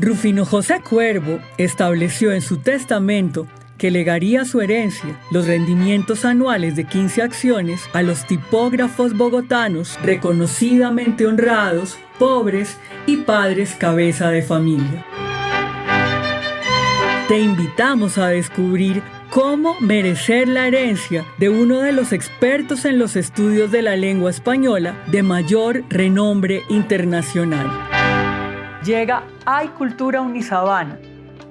Rufino José Cuervo estableció en su testamento que legaría su herencia, los rendimientos anuales de 15 acciones, a los tipógrafos bogotanos reconocidamente honrados, pobres y padres cabeza de familia. Te invitamos a descubrir cómo merecer la herencia de uno de los expertos en los estudios de la lengua española de mayor renombre internacional. Llega Hay Cultura Unisabana,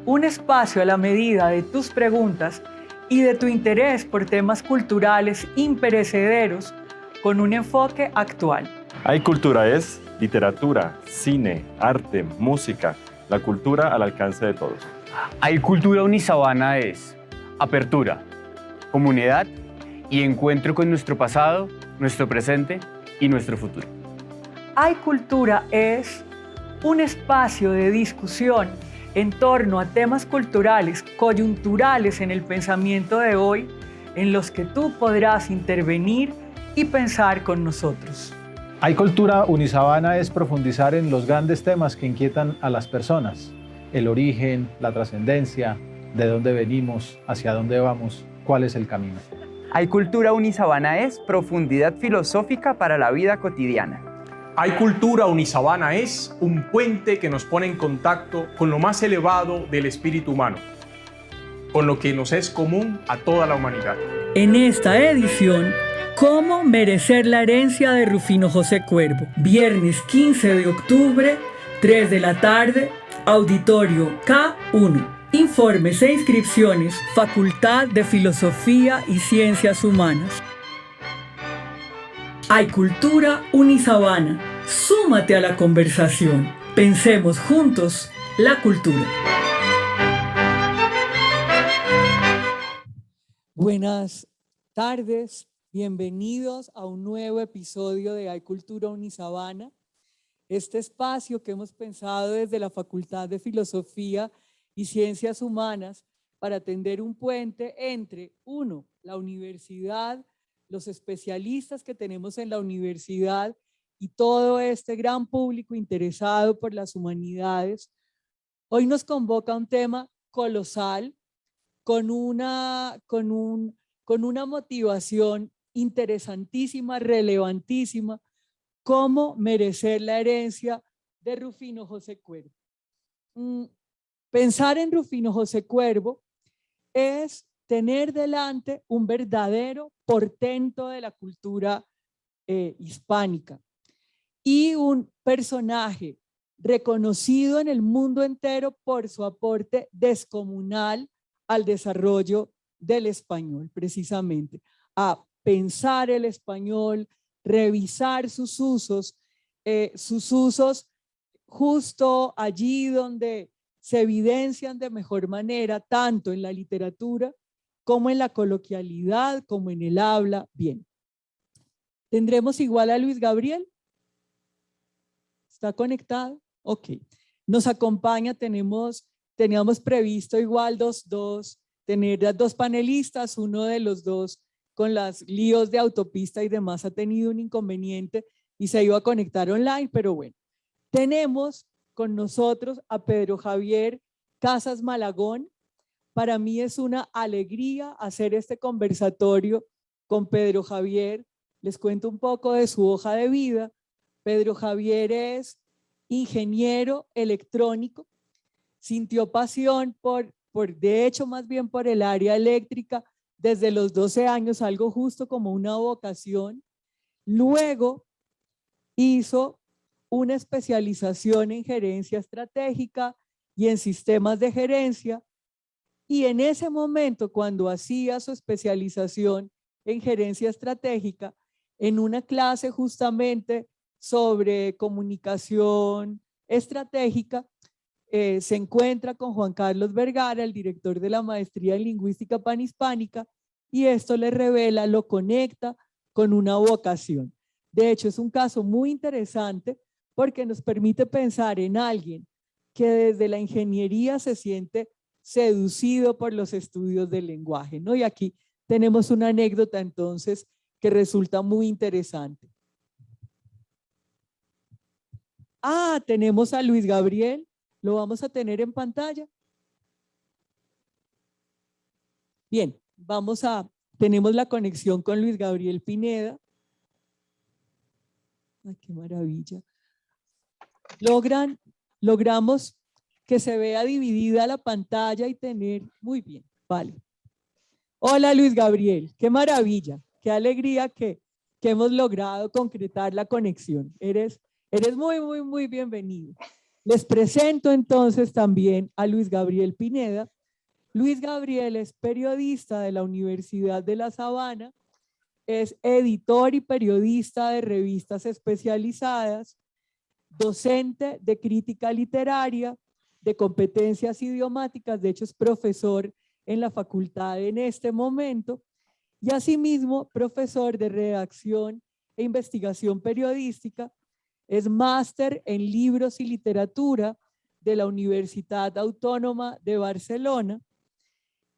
un espacio a la medida de tus preguntas y de tu interés por temas culturales imperecederos con un enfoque actual. Hay Cultura es literatura, cine, arte, música, la cultura al alcance de todos. Hay Cultura Unisabana es apertura, comunidad y encuentro con nuestro pasado, nuestro presente y nuestro futuro. Hay Cultura es un espacio de discusión en torno a temas culturales coyunturales en el pensamiento de hoy, en los que tú podrás intervenir y pensar con nosotros. Hay Cultura Unisabana es profundizar en los grandes temas que inquietan a las personas: el origen, la trascendencia, de dónde venimos, hacia dónde vamos, cuál es el camino. Hay Cultura Unisabana es profundidad filosófica para la vida cotidiana. Hay Cultura Unisabana es un puente que nos pone en contacto con lo más elevado del espíritu humano, con lo que nos es común a toda la humanidad. En esta edición, ¿cómo merecer la herencia de Rufino José Cuervo? Viernes 15 de octubre, 3 de la tarde, auditorio K1. Informes e inscripciones, Facultad de Filosofía y Ciencias Humanas. Hay Cultura Unisabana. Súmate a la conversación. Pensemos juntos la cultura. Buenas tardes, bienvenidos a un nuevo episodio de Hay Cultura Unisabana. Este espacio que hemos pensado desde la Facultad de Filosofía y Ciencias Humanas para tender un puente entre, uno, la universidad, los especialistas que tenemos en la universidad y todo este gran público interesado por las humanidades. Hoy nos convoca un tema colosal con una motivación interesantísima, relevantísima: cómo merecer la herencia de Rufino José Cuervo. Pensar en Rufino José Cuervo es tener delante un verdadero portento de la cultura hispánica y un personaje reconocido en el mundo entero por su aporte descomunal al desarrollo del español, precisamente, a pensar el español, revisar sus usos justo allí donde se evidencian de mejor manera, tanto en la literatura como en la coloquialidad, como en el habla. Bien, ¿tendremos igual a Luis Gabriel? ¿Está conectado? Ok. Nos acompaña, teníamos previsto igual tener dos panelistas, uno de los dos con los líos de autopista y demás ha tenido un inconveniente y se iba a conectar online, pero bueno. Tenemos con nosotros a Pedro Javier Casas Malagón. Para mí es una alegría hacer este conversatorio con Pedro Javier. Les cuento un poco de su hoja de vida. Pedro Javier es ingeniero electrónico, sintió pasión de hecho más bien por el área eléctrica desde los 12 años, algo justo como una vocación. Luego hizo una especialización en gerencia estratégica y en sistemas de gerencia, y en ese momento, cuando hacía su especialización en gerencia estratégica, en una clase justamente sobre comunicación estratégica, se encuentra con Juan Carlos Vergara, el director de la maestría en lingüística panhispánica, y esto le revela, lo conecta con una vocación. De hecho, es un caso muy interesante porque nos permite pensar en alguien que desde la ingeniería se siente seducido por los estudios del lenguaje, ¿no? Y aquí tenemos una anécdota entonces que resulta muy interesante. Tenemos a Luis Gabriel. ¿Lo vamos a tener en pantalla? Bien, tenemos la conexión con Luis Gabriel Pineda. Ay, qué maravilla. Logramos que se vea dividida la pantalla y tener, muy bien, vale. Hola Luis Gabriel, qué maravilla, qué alegría que hemos logrado concretar la conexión. Eres muy bienvenido. Les presento entonces también a Luis Gabriel Pineda. Luis Gabriel es periodista de la Universidad de La Sabana, es editor y periodista de revistas especializadas, docente de crítica literaria, de competencias idiomáticas, de hecho es profesor en la facultad en este momento, y asimismo profesor de redacción e investigación periodística, es máster en libros y literatura de la Universitat Autónoma de Barcelona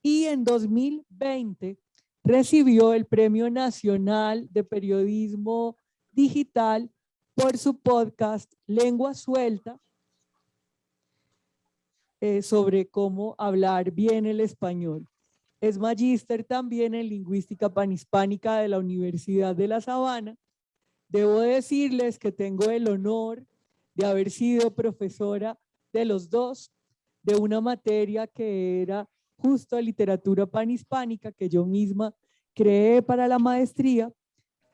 y en 2020 recibió el Premio Nacional de Periodismo Digital por su podcast Lengua Suelta, sobre cómo hablar bien el español. Es magíster también en lingüística panhispánica de la Universidad de La Sabana. Debo decirles que tengo el honor de haber sido profesora de los dos, de una materia que era justo literatura panhispánica que yo misma creé para la maestría,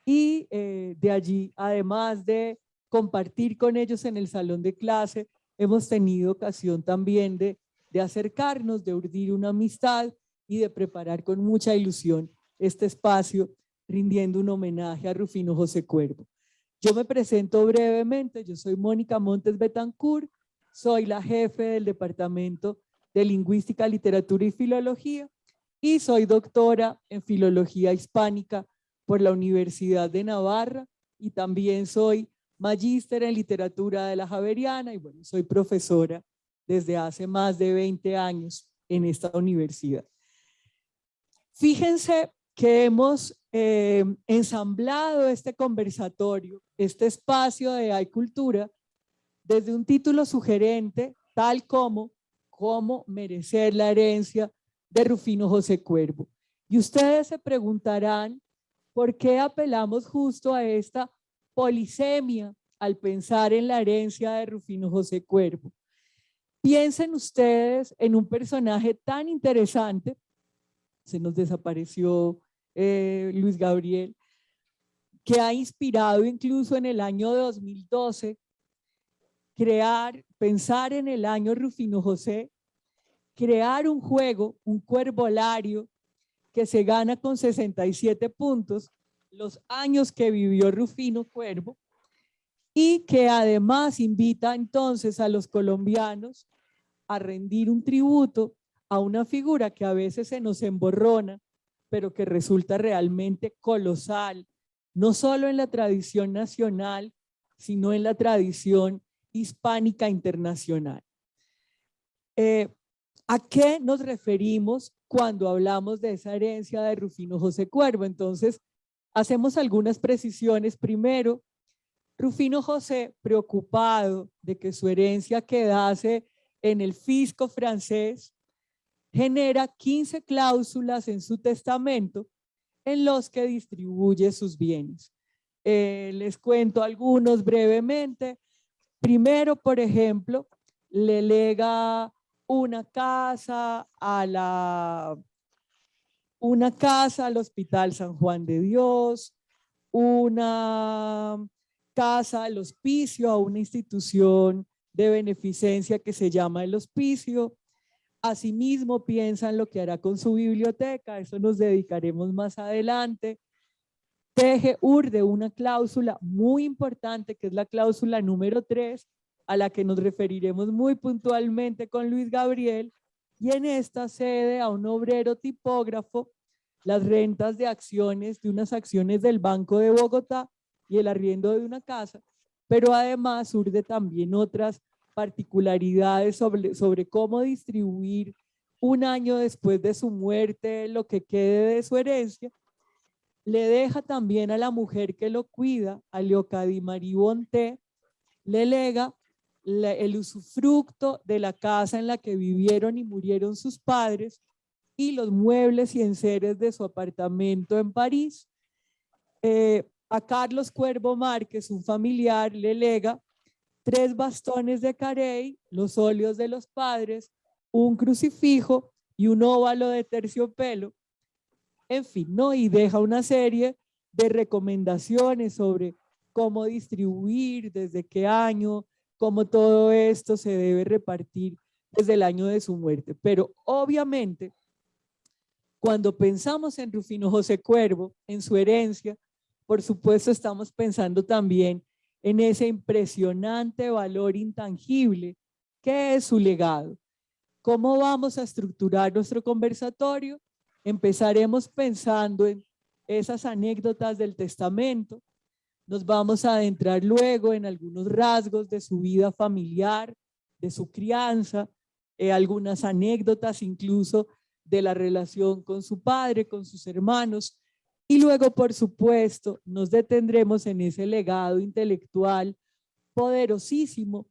y de allí, además de compartir con ellos en el salón de clase, hemos tenido ocasión también de acercarnos, de urdir una amistad y de preparar con mucha ilusión este espacio, rindiendo un homenaje a Rufino José Cuervo. Yo me presento brevemente, yo soy Mónica Montes Betancourt, soy la jefe del Departamento de Lingüística, Literatura y Filología y soy doctora en Filología Hispánica por la Universidad de Navarra y también soy magíster en Literatura de la Javeriana y bueno, soy profesora desde hace más de 20 años en esta universidad. Fíjense que hemos ensamblado este conversatorio, este espacio de Hay Cultura, desde un título sugerente, tal como Cómo merecer la herencia de Rufino José Cuervo. Y ustedes se preguntarán por qué apelamos justo a esta polisemia al pensar en la herencia de Rufino José Cuervo. Piensen ustedes en un personaje tan interesante, se nos desapareció Luis Gabriel, que ha inspirado incluso en el año 2012 pensar en el año Rufino José, crear un juego, un cuervolario que se gana con 67 puntos, los años que vivió Rufino Cuervo, y que además invita entonces a los colombianos a rendir un tributo a una figura que a veces se nos emborrona, pero que resulta realmente colosal, no solo en la tradición nacional, sino en la tradición hispánica internacional. ¿A qué nos referimos cuando hablamos de esa herencia de Rufino José Cuervo? Entonces, hacemos algunas precisiones. Primero, Rufino José, preocupado de que su herencia quedase en el fisco francés, genera 15 cláusulas en su testamento en los que distribuye sus bienes. Les cuento algunos brevemente. Primero, por ejemplo, le lega una casa al Hospital San Juan de Dios, una casa al hospicio, a una institución de beneficencia que se llama el Hospicio. Asimismo, piensa en lo que hará con su biblioteca, eso nos dedicaremos más adelante. Urde una cláusula muy importante, que es la cláusula número 3, a la que nos referiremos muy puntualmente con Luis Gabriel, y en esta cede a un obrero tipógrafo las rentas de acciones, de unas acciones del Banco de Bogotá y el arriendo de una casa, pero además urde también otras particularidades sobre cómo distribuir un año después de su muerte lo que quede de su herencia. Le deja también a la mujer que lo cuida, a Leocadie Marie Bonté, le lega el usufructo de la casa en la que vivieron y murieron sus padres y los muebles y enseres de su apartamento en París. A Carlos Cuervo Márquez, un familiar, le lega 3 bastones de Carey, los óleos de los padres, un crucifijo y un óvalo de terciopelo. En fin, ¿no? Y deja una serie de recomendaciones sobre cómo distribuir, desde qué año, cómo todo esto se debe repartir desde el año de su muerte. Pero obviamente, cuando pensamos en Rufino José Cuervo, en su herencia, por supuesto estamos pensando también en ese impresionante valor intangible que es su legado. ¿Cómo vamos a estructurar nuestro conversatorio? Empezaremos pensando en esas anécdotas del testamento. Nos vamos a adentrar luego en algunos rasgos de su vida familiar, de su crianza, algunas anécdotas incluso de la relación con su padre, con sus hermanos. Y luego, por supuesto, nos detendremos en ese legado intelectual poderosísimo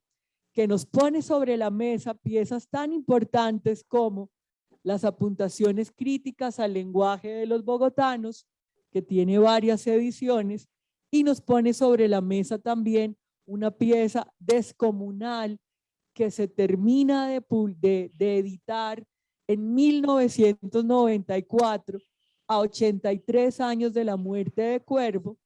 que nos pone sobre la mesa piezas tan importantes como las apuntaciones críticas al lenguaje de los bogotanos, que tiene varias ediciones, y nos pone sobre la mesa también una pieza descomunal que se termina de editar en 1994, a 83 años de la muerte de Cuervo,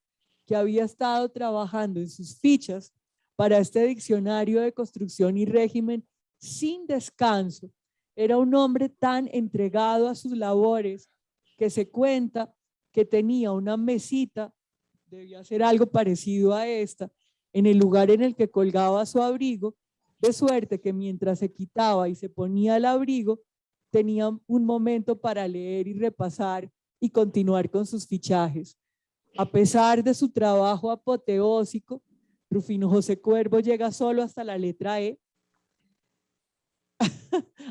que había estado trabajando en sus fichas para este diccionario de construcción y régimen sin descanso. Era un hombre tan entregado a sus labores que se cuenta que tenía una mesita, debía ser algo parecido a esta, en el lugar en el que colgaba su abrigo, de suerte que mientras se quitaba y se ponía el abrigo, tenía un momento para leer y repasar y continuar con sus fichajes. A pesar de su trabajo apoteósico, Rufino José Cuervo llega solo hasta la letra E,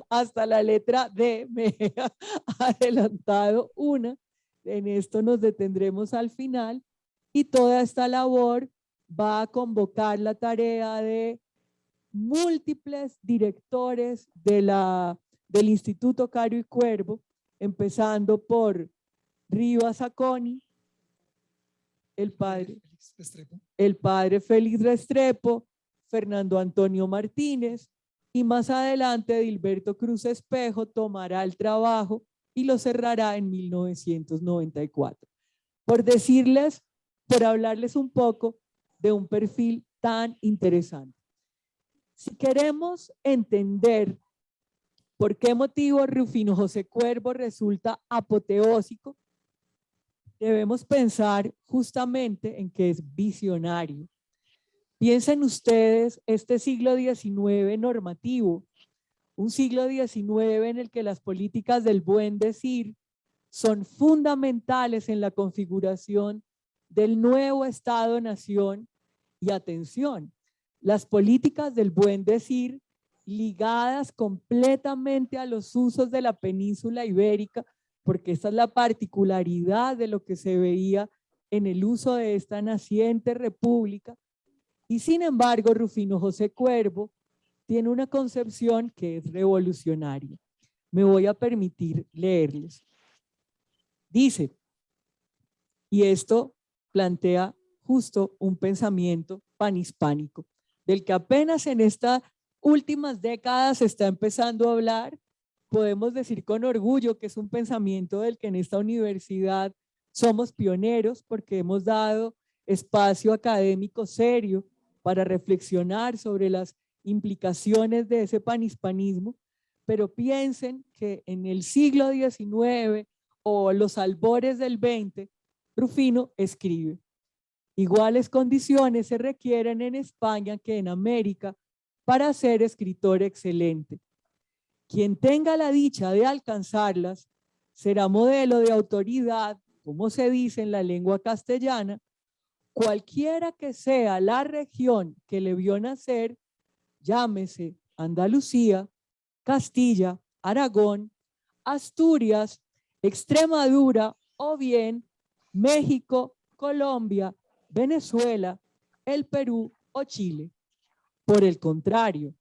hasta la letra D, me he adelantado una, en esto nos detendremos al final, y toda esta labor va a convocar la tarea de múltiples directores del Instituto Caro y Cuervo, empezando por Rivas Aconi, el padre Félix Restrepo, Fernando Antonio Martínez, y más adelante Dilberto Cruz Espejo tomará el trabajo y lo cerrará en 1994. Por hablarles un poco de un perfil tan interesante. Si queremos entender por qué motivo Rufino José Cuervo resulta apoteósico, debemos pensar justamente en que es visionario. Piensen ustedes este siglo XIX normativo, un siglo XIX en el que las políticas del buen decir son fundamentales en la configuración del nuevo Estado-Nación. Y atención, las políticas del buen decir ligadas completamente a los usos de la península ibérica, porque esta es la particularidad de lo que se veía en el uso de esta naciente república. Y sin embargo, Rufino José Cuervo tiene una concepción que es revolucionaria. Me voy a permitir leerles. Dice, y esto plantea justo un pensamiento panhispánico, del que apenas en estas últimas décadas se está empezando a hablar. Podemos decir con orgullo que es un pensamiento del que en esta universidad somos pioneros, porque hemos dado espacio académico serio para reflexionar sobre las implicaciones de ese panhispanismo, pero piensen que en el siglo XIX o los albores del XX, Rufino escribe: iguales condiciones se requieren en España que en América para ser escritor excelente. Quien tenga la dicha de alcanzarlas será modelo de autoridad, como se dice en la lengua castellana, cualquiera que sea la región que le vio nacer, llámese Andalucía, Castilla, Aragón, Asturias, Extremadura o bien México, Colombia, Venezuela, el Perú o Chile. Por el contrario,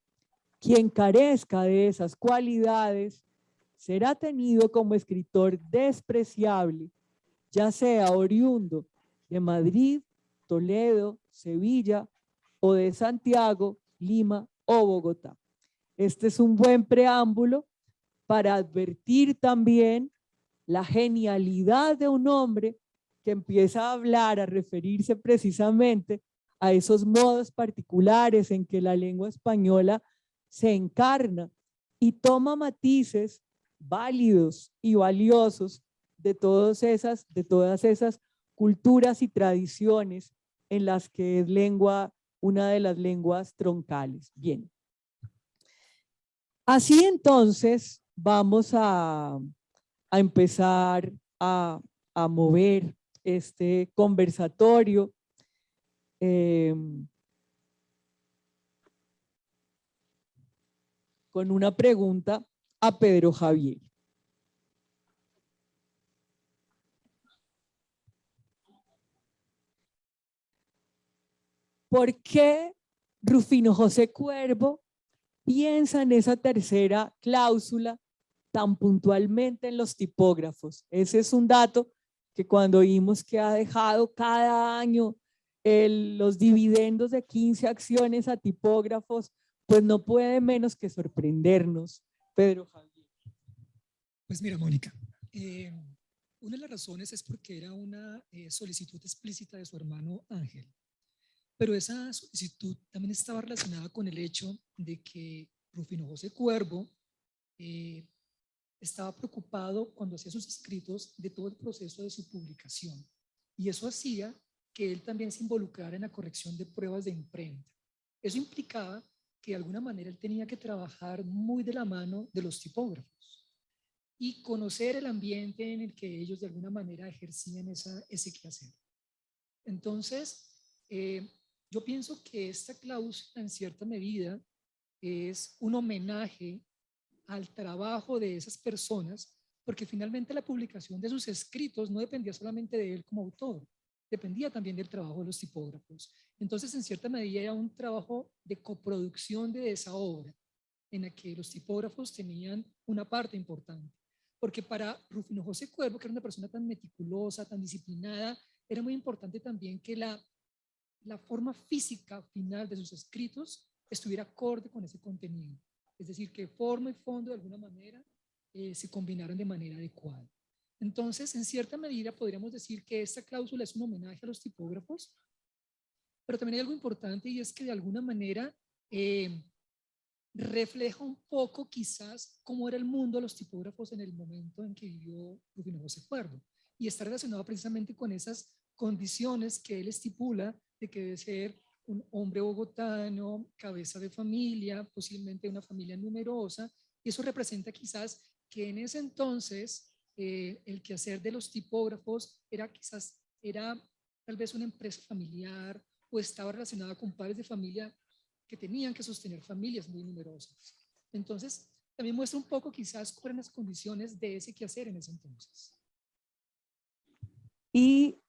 quien carezca de esas cualidades será tenido como escritor despreciable, ya sea oriundo de Madrid, Toledo, Sevilla o de Santiago, Lima o Bogotá. Este es un buen preámbulo para advertir también la genialidad de un hombre que empieza a hablar, a referirse precisamente a esos modos particulares en que la lengua española se encarna y toma matices válidos y valiosos de todas esas culturas y tradiciones en las que es lengua, una de las lenguas troncales. Bien. Así entonces vamos a empezar a mover este conversatorio. Con una pregunta a Pedro Javier. ¿Por qué Rufino José Cuervo piensa en esa tercera cláusula tan puntualmente en los tipógrafos? Ese es un dato que cuando oímos que ha dejado cada año los dividendos de 15 acciones a tipógrafos, pues no puede menos que sorprendernos, Pedro Javier. Pues mira, Mónica, una de las razones es porque era una solicitud explícita de su hermano Ángel, pero esa solicitud también estaba relacionada con el hecho de que Rufino José Cuervo estaba preocupado cuando hacía sus escritos de todo el proceso de su publicación, y eso hacía que él también se involucrara en la corrección de pruebas de imprenta. Eso implicaba que de alguna manera él tenía que trabajar muy de la mano de los tipógrafos y conocer el ambiente en el que ellos de alguna manera ejercían ese quehacer. Entonces, yo pienso que esta cláusula en cierta medida es un homenaje al trabajo de esas personas, porque finalmente la publicación de sus escritos no dependía solamente de él como autor, dependía también del trabajo de los tipógrafos. Entonces, en cierta medida era un trabajo de coproducción de esa obra, en la que los tipógrafos tenían una parte importante. Porque para Rufino José Cuervo, que era una persona tan meticulosa, tan disciplinada, era muy importante también que la forma física final de sus escritos estuviera acorde con ese contenido. Es decir, que forma y fondo de alguna manera se combinaron de manera adecuada. Entonces, en cierta medida podríamos decir que esta cláusula es un homenaje a los tipógrafos, pero también hay algo importante, y es que de alguna manera refleja un poco quizás cómo era el mundo de los tipógrafos en el momento en que vivió Rufino José Cuervo, y está relacionado precisamente con esas condiciones que él estipula de que debe ser un hombre bogotano, cabeza de familia, posiblemente una familia numerosa, y eso representa quizás que en ese entonces el quehacer de los tipógrafos era tal vez una empresa familiar, o estaba relacionada con padres de familia que tenían que sostener familias muy numerosas. Entonces, también muestra un poco quizás cuáles eran las condiciones de ese quehacer en ese entonces. Y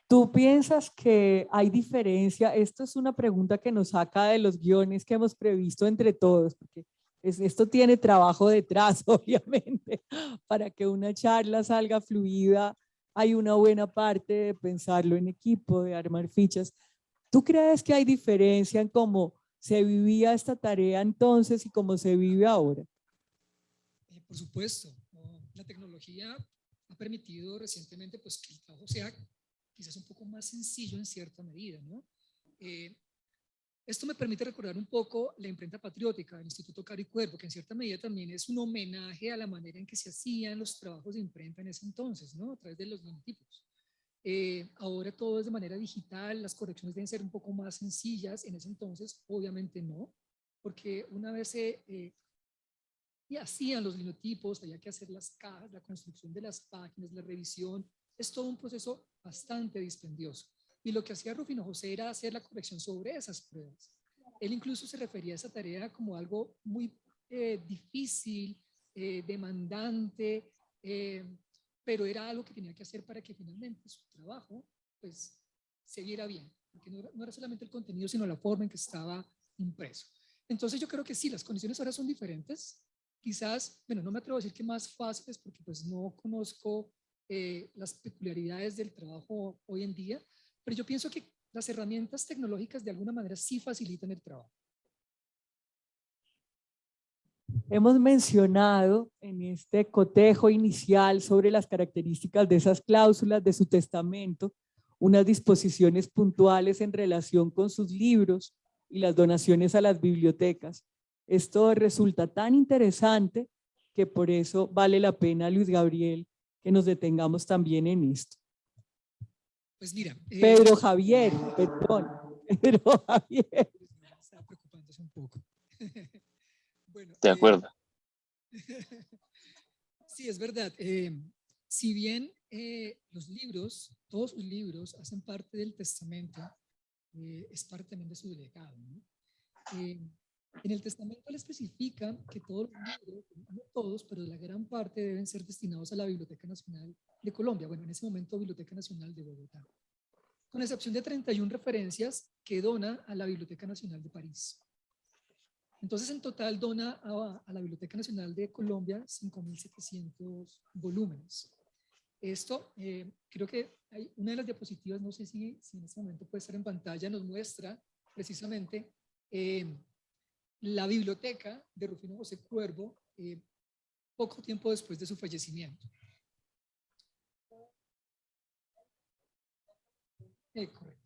¿tú piensas que hay diferencia? Esto es una pregunta que nos saca de los guiones que hemos previsto entre todos, porque esto tiene trabajo detrás, obviamente, para que una charla salga fluida. Hay una buena parte de pensarlo en equipo, de armar fichas. ¿Tú crees que hay diferencia en cómo se vivía esta tarea entonces y cómo se vive ahora? Por supuesto, la tecnología ha permitido recientemente pues, que el trabajo sea quizás un poco más sencillo en cierta medida, ¿no? Esto me permite recordar un poco la imprenta patriótica del Instituto Caro y Cuervo, que en cierta medida también es un homenaje a la manera en que se hacían los trabajos de imprenta en ese entonces, ¿no? A través de los linotipos. Ahora todo es de manera digital, las correcciones deben ser un poco más sencillas. En ese entonces obviamente no, porque una vez y hacían los linotipos, había que hacer las cajas, la construcción de las páginas, la revisión, es todo un proceso bastante dispendioso. Y lo que hacía Rufino José era hacer la corrección sobre esas pruebas. Él incluso se refería a esa tarea como algo muy difícil, demandante, pero era algo que tenía que hacer para que finalmente su trabajo pues, se viera bien, porque no era solamente el contenido, sino la forma en que estaba impreso. Entonces yo creo que sí, las condiciones ahora son diferentes. Quizás, bueno, no me atrevo a decir que más fáciles porque pues no conozco las peculiaridades del trabajo hoy en día, pero yo pienso que las herramientas tecnológicas de alguna manera sí facilitan el trabajo. Hemos mencionado en este cotejo inicial sobre las características de esas cláusulas de su testamento, unas disposiciones puntuales en relación con sus libros y las donaciones a las bibliotecas. Esto resulta tan interesante que por eso vale la pena, Luis Gabriel, que nos detengamos también en esto. Pues mira. Pedro Javier, perdón. Pedro Javier. Estaba preocupándose un poco. Bueno, de acuerdo. Sí, es verdad. Si bien los libros, todos sus libros hacen parte del testamento, es parte también de su legado, ¿no? En el testamento le especifica que todos los libros, no todos, pero la gran parte deben ser destinados a la Biblioteca Nacional de Colombia, bueno, en ese momento Biblioteca Nacional de Bogotá, con excepción de 31 referencias que dona a la Biblioteca Nacional de París. Entonces, en total dona a la Biblioteca Nacional de Colombia 5.700 volúmenes. Esto, creo que hay una de las diapositivas, no sé si en este momento puede estar en pantalla, nos muestra precisamente la biblioteca de Rufino José Cuervo poco tiempo después de su fallecimiento. Correcto.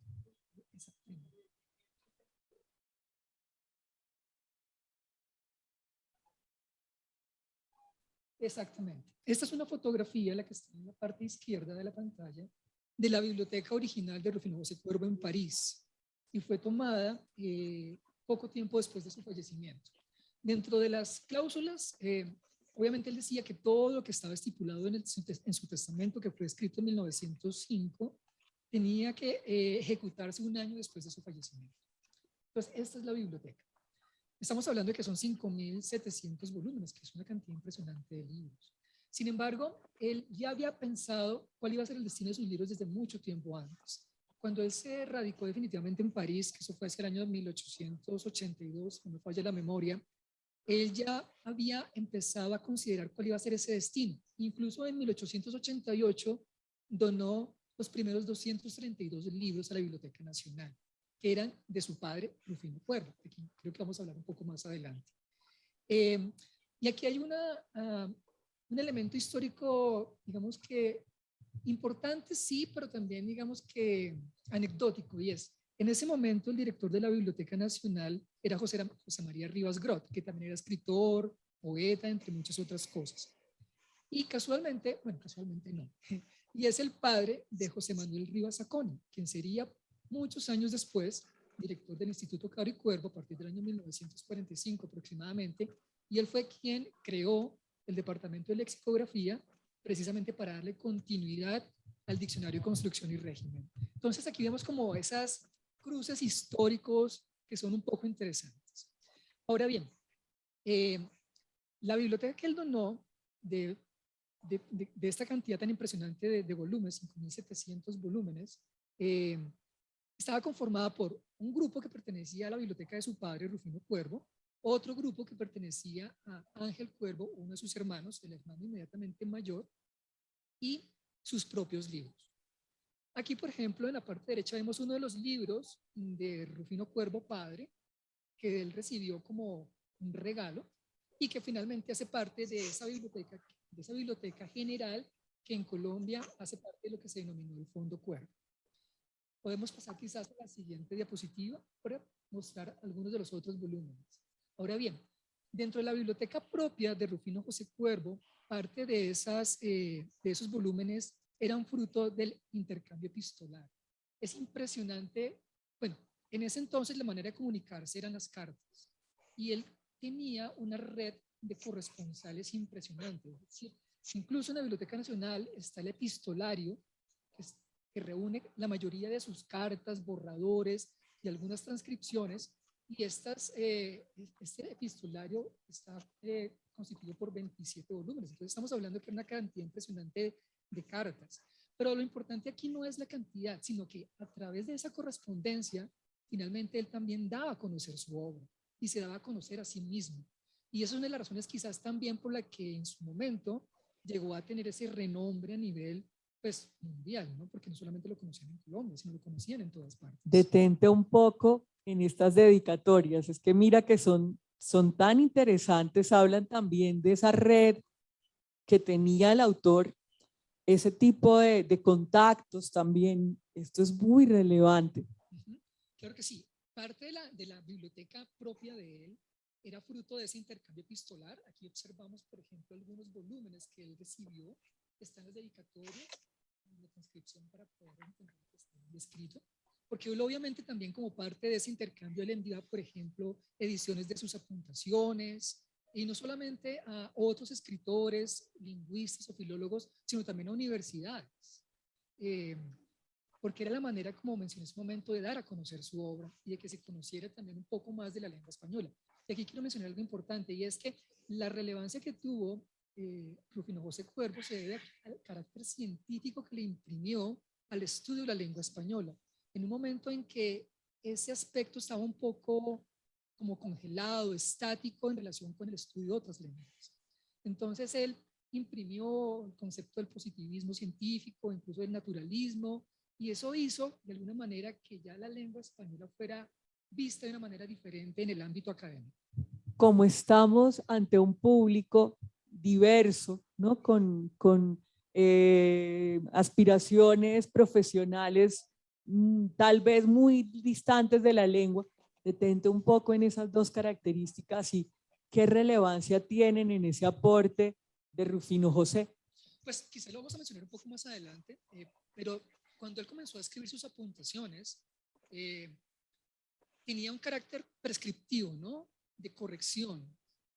Exactamente. Esta es una fotografía, la que está en la parte izquierda de la pantalla, de la biblioteca original de Rufino José Cuervo en París, y fue tomada poco tiempo después de su fallecimiento. Dentro de las cláusulas, obviamente él decía que todo lo que estaba estipulado en su testamento, que fue escrito en 1905, tenía que ejecutarse un año después de su fallecimiento. Entonces, esta es la biblioteca. Estamos hablando de que son 5.700 volúmenes, que es una cantidad impresionante de libros. Sin embargo, él ya había pensado cuál iba a ser el destino de sus libros desde mucho tiempo antes. Cuando él se radicó definitivamente en París, que eso fue hacia el año 1882, si no me falla la memoria, él ya había empezado a considerar cuál iba a ser ese destino. Incluso en 1888 donó los primeros 232 libros a la Biblioteca Nacional, que eran de su padre, Rufino Cuervo. Aquí creo que vamos a hablar un poco más adelante. Y aquí hay un elemento histórico, digamos que importante, sí, pero también digamos que anecdótico, y es, en ese momento el director de la Biblioteca Nacional era José María Rivas Grot, que también era escritor, poeta, entre muchas otras cosas. Y casualmente, bueno, casualmente no, y es el padre de José Manuel Rivas Aconi, quien sería muchos años después director del Instituto Caro y Cuervo a partir del año 1945 aproximadamente, y él fue quien creó el Departamento de Lexicografía precisamente para darle continuidad al Diccionario de Construcción y Régimen. Entonces aquí vemos como esas cruces históricos que son un poco interesantes. Ahora bien, la biblioteca que él donó de esta cantidad tan impresionante de volúmenes, 5.700 volúmenes, estaba conformada por un grupo que pertenecía a la biblioteca de su padre, Rufino Cuervo, otro grupo que pertenecía a Ángel Cuervo, uno de sus hermanos, el hermano inmediatamente mayor, y sus propios libros. Aquí, por ejemplo, en la parte derecha vemos uno de los libros de Rufino Cuervo padre, que él recibió como un regalo y que finalmente hace parte de esa biblioteca general que en Colombia hace parte de lo que se denominó el Fondo Cuervo. Podemos pasar quizás a la siguiente diapositiva para mostrar algunos de los otros volúmenes. Ahora bien, dentro de la biblioteca propia de Rufino José Cuervo, parte de esos volúmenes eran fruto del intercambio epistolar. Es impresionante, bueno, en ese entonces la manera de comunicarse eran las cartas y él tenía una red de corresponsales impresionante. Es decir, incluso en la Biblioteca Nacional está el epistolario que reúne la mayoría de sus cartas, borradores y algunas transcripciones, y este epistolario está constituido por 27 volúmenes. Entonces estamos hablando que era una cantidad impresionante de cartas. Pero lo importante aquí no es la cantidad, sino que a través de esa correspondencia finalmente él también daba a conocer su obra y se daba a conocer a sí mismo. Y eso es una de las razones quizás también por la que en su momento llegó a tener ese renombre a nivel pues mundial, ¿no? Porque no solamente lo conocían en Colombia, sino lo conocían en todas partes. Detente un poco en estas dedicatorias, es que mira que son tan interesantes, hablan también de esa red que tenía el autor, ese tipo de contactos también, esto es muy relevante. Claro que sí, parte de la biblioteca propia de él era fruto de ese intercambio epistolar. Aquí observamos, por ejemplo, algunos volúmenes que él recibió, están las dedicatorias, la transcripción para poder entender lo que está ahí escrito, porque él obviamente también como parte de ese intercambio él envía, por ejemplo, ediciones de sus apuntaciones, y no solamente a otros escritores, lingüistas o filólogos, sino también a universidades, porque era la manera, como mencioné en su momento, de dar a conocer su obra y de que se conociera también un poco más de la lengua española. Y aquí quiero mencionar algo importante, y es que la relevancia que tuvo Rufino José Cuervo se debe al carácter científico que le imprimió al estudio de la lengua española, en un momento en que ese aspecto estaba un poco como congelado, estático en relación con el estudio de otras lenguas. Entonces él imprimió el concepto del positivismo científico, incluso del naturalismo, y eso hizo de alguna manera que ya la lengua española fuera vista de una manera diferente en el ámbito académico. Como estamos ante un público diverso, ¿no? Con aspiraciones profesionales tal vez muy distantes de la lengua, detente un poco en esas dos características y qué relevancia tienen en ese aporte de Rufino José. Pues quizá lo vamos a mencionar un poco más adelante, pero cuando él comenzó a escribir sus apuntaciones, tenía un carácter prescriptivo, ¿no? De corrección,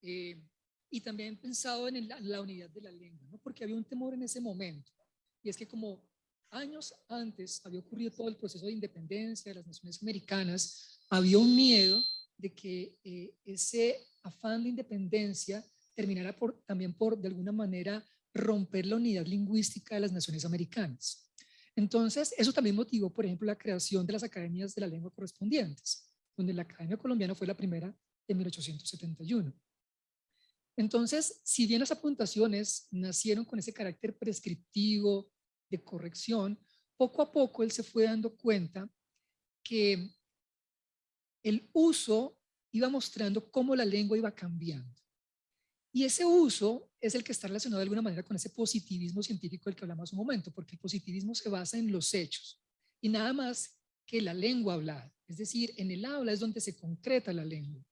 y también pensado en la unidad de la lengua, ¿no? Porque había un temor en ese momento, y es que como años antes había ocurrido todo el proceso de independencia de las naciones americanas, había un miedo de que ese afán de independencia terminara también por, de alguna manera, romper la unidad lingüística de las naciones americanas. Entonces, eso también motivó, por ejemplo, la creación de las academias de la lengua correspondientes, donde la Academia Colombiana fue la primera en 1871. Entonces, si bien las apuntaciones nacieron con ese carácter prescriptivo de corrección, poco a poco él se fue dando cuenta que el uso iba mostrando cómo la lengua iba cambiando. Y ese uso es el que está relacionado de alguna manera con ese positivismo científico del que hablamos hace un momento, porque el positivismo se basa en los hechos y nada más que la lengua hablada. Es decir, en el habla es donde se concreta la lengua.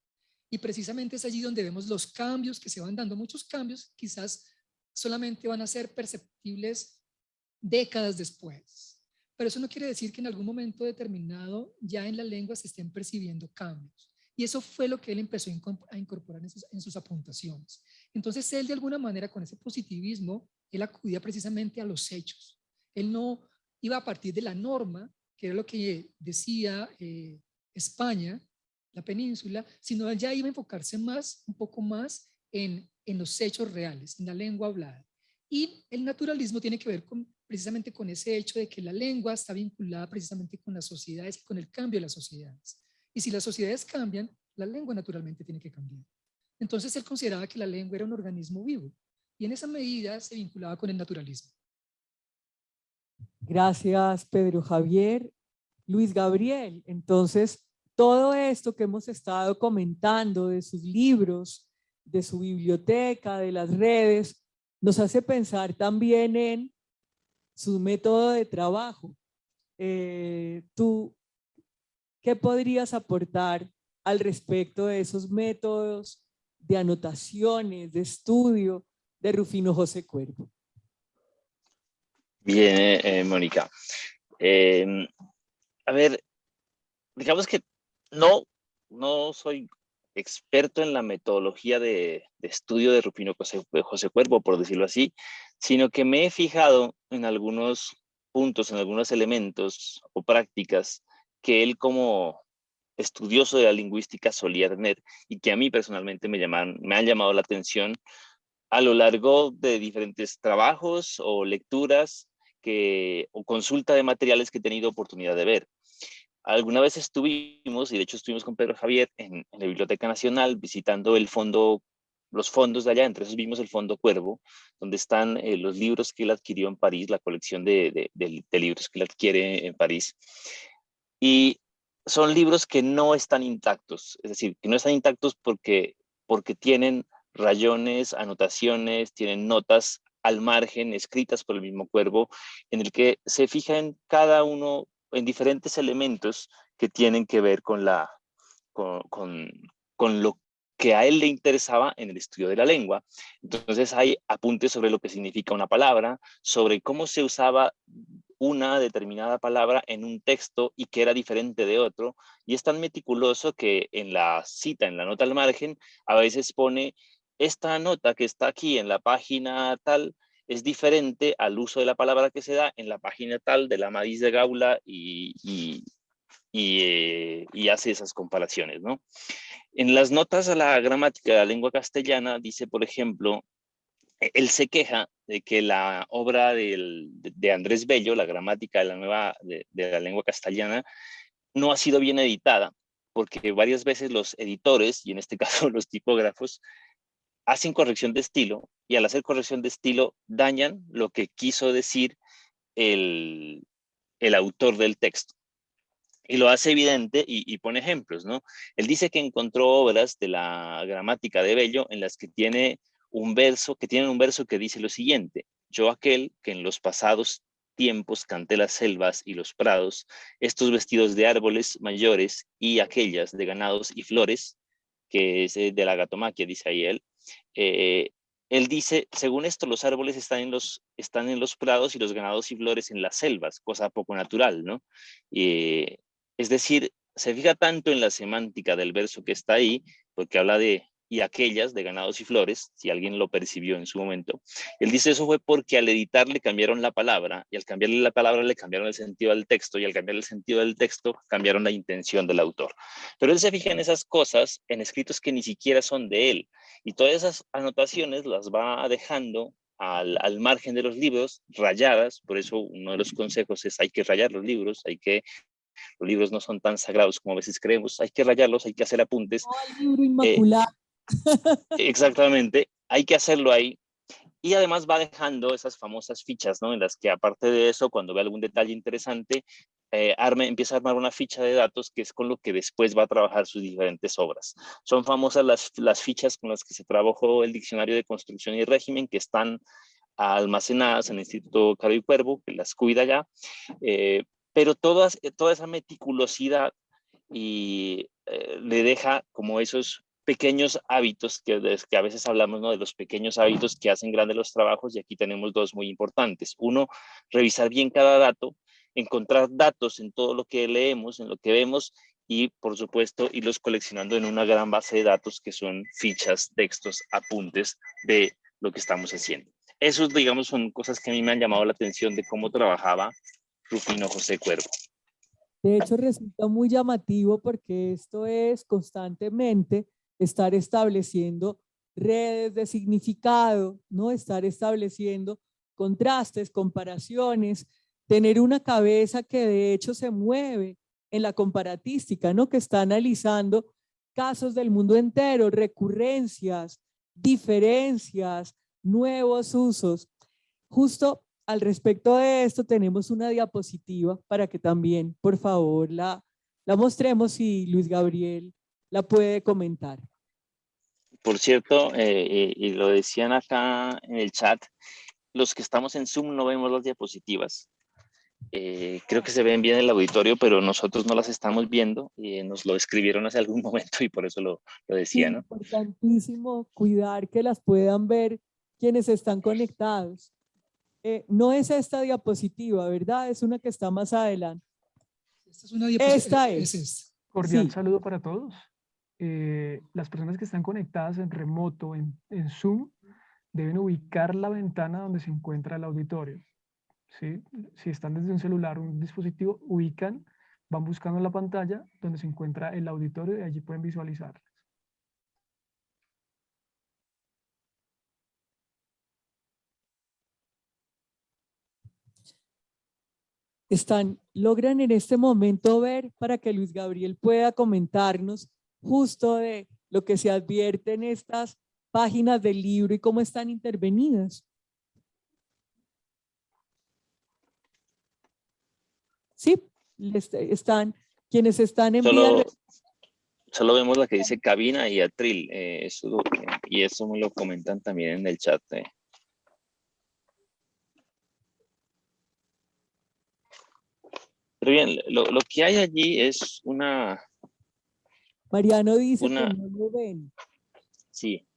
Y precisamente es allí donde vemos los cambios que se van dando. Muchos cambios quizás solamente van a ser perceptibles décadas después. Pero eso no quiere decir que en algún momento determinado ya en la lengua se estén percibiendo cambios. Y eso fue lo que él empezó a incorporar en sus apuntaciones. Entonces él de alguna manera con ese positivismo, él acudía precisamente a los hechos. Él no iba a partir de la norma, que era lo que decía España, la península, sino él ya iba a enfocarse más, un poco más en los hechos reales, en la lengua hablada. Y el naturalismo tiene que ver precisamente con ese hecho de que la lengua está vinculada precisamente con las sociedades y con el cambio de las sociedades. Y si las sociedades cambian, la lengua naturalmente tiene que cambiar. Entonces él consideraba que la lengua era un organismo vivo y en esa medida se vinculaba con el naturalismo. Gracias, Pedro Javier. Luis Gabriel, entonces todo esto que hemos estado comentando de sus libros, de su biblioteca, de las redes, nos hace pensar también en su método de trabajo. ¿Tú qué podrías aportar al respecto de esos métodos de anotaciones, de estudio de Rufino José Cuervo? Bien, Mónica. A ver, digamos que no soy experto en la metodología de estudio de Rufino José Cuervo, por decirlo así, sino que me he fijado en algunos puntos, en algunos elementos o prácticas que él como estudioso de la lingüística solía tener y que a mí personalmente me han llamado la atención a lo largo de diferentes trabajos o lecturas o consulta de materiales que he tenido oportunidad de ver. alguna vez estuvimos, y de hecho estuvimos con Pedro Javier en la Biblioteca Nacional visitando el fondo, los fondos de allá. Entre esos vimos el Fondo Cuervo, donde están los libros que él adquirió en París, la colección de libros que él adquiere en París. Y son libros que no están intactos, es decir, que no están intactos porque tienen rayones, anotaciones, tienen notas al margen, escritas por el mismo Cuervo, en el que se fija en cada uno, en diferentes elementos que tienen que ver con lo que a él le interesaba en el estudio de la lengua. Entonces hay apuntes sobre lo que significa una palabra, sobre cómo se usaba una determinada palabra en un texto y que era diferente de otro, y es tan meticuloso que en la cita, en la nota al margen, a veces pone: esta nota que está aquí en la página tal es diferente al uso de la palabra que se da en la página tal de la Amadís de Gaula, y hace esas comparaciones, ¿no? En las notas a la gramática de la lengua castellana dice, por ejemplo, él se queja de que la obra de Andrés Bello, la gramática de la lengua castellana, no ha sido bien editada, porque varias veces los editores, y en este caso los tipógrafos, hacen corrección de estilo, y al hacer corrección de estilo dañan lo que quiso decir el autor del texto. Y lo hace evidente y pone ejemplos, ¿no? Él dice que encontró obras de la gramática de Bello en las que tienen un verso que dice lo siguiente: yo aquel que en los pasados tiempos canté las selvas y los prados, estos vestidos de árboles mayores y aquellas de ganados y flores, que es de la gatomaquia, dice ahí él. Él dice, según esto, los árboles están en los prados y los ganados y flores en las selvas, cosa poco natural, ¿no? Es decir, se fija tanto en la semántica del verso que está ahí, porque habla de y aquellas de ganados y flores, si alguien lo percibió en su momento. Él dice eso fue porque al editar le cambiaron la palabra, y al cambiarle la palabra le cambiaron el sentido del texto, y al cambiar el sentido del texto cambiaron la intención del autor. Pero él se fija en esas cosas, en escritos que ni siquiera son de él, y todas esas anotaciones las va dejando al margen de los libros, rayadas. Por eso uno de los consejos es: hay que rayar los libros, los libros no son tan sagrados como a veces creemos, hay que rayarlos, hay que hacer apuntes. No al libro inmaculado. Exactamente, hay que hacerlo ahí. Y además va dejando esas famosas fichas, ¿no? En las que, aparte de eso, cuando ve algún detalle interesante, empieza a armar una ficha de datos, que es con lo que después va a trabajar sus diferentes obras. Son famosas las fichas con las que se trabajó el Diccionario de Construcción y Régimen, que están almacenadas en el Instituto Caro y Cuervo, que las cuida ya. Pero toda esa meticulosidad le deja como esos pequeños hábitos que a veces hablamos, ¿no? De los pequeños hábitos que hacen grandes los trabajos, y aquí tenemos dos muy importantes. Uno, revisar bien cada dato, encontrar datos en todo lo que leemos, en lo que vemos, y por supuesto irlos coleccionando en una gran base de datos que son fichas, textos, apuntes de lo que estamos haciendo. Esos, digamos, son cosas que a mí me han llamado la atención de cómo trabajaba Rufino José Cuervo. De hecho, resulta muy llamativo porque esto es constantemente estar estableciendo redes de significado, ¿no? Estar estableciendo contrastes, comparaciones, tener una cabeza que de hecho se mueve en la comparatística, ¿no? Que está analizando casos del mundo entero, recurrencias, diferencias, nuevos usos. Justo al respecto de esto tenemos una diapositiva para que también, por favor, la mostremos, y Luis Gabriel la puede comentar. Por cierto, y lo decían acá en el chat, los que estamos en Zoom no vemos las diapositivas. Creo que se ven bien en el auditorio, pero nosotros no las estamos viendo, y nos lo escribieron hace algún momento y por eso lo decía, ¿no? Importantísimo cuidar que las puedan ver quienes están conectados. No es esta diapositiva, ¿verdad? Es una que está más adelante. Esta es una diapositiva. Esta es. esta. Cordial Sí. saludo para todos. Las personas que están conectadas en remoto, en Zoom, deben ubicar la ventana donde se encuentra el auditorio. ¿Sí? Si están desde un celular o un dispositivo, ubican, van buscando la pantalla donde se encuentra el auditorio y allí pueden visualizar. logran en este momento ver, para que Luis Gabriel pueda comentarnos justo de lo que se advierte en estas páginas del libro y cómo están intervenidas. Sí, quienes están en vía. Solo vemos la que dice cabina y atril, y eso me lo comentan también en el chat. Pero bien, lo que hay allí es una... Mariano dice que no lo ven. Sí,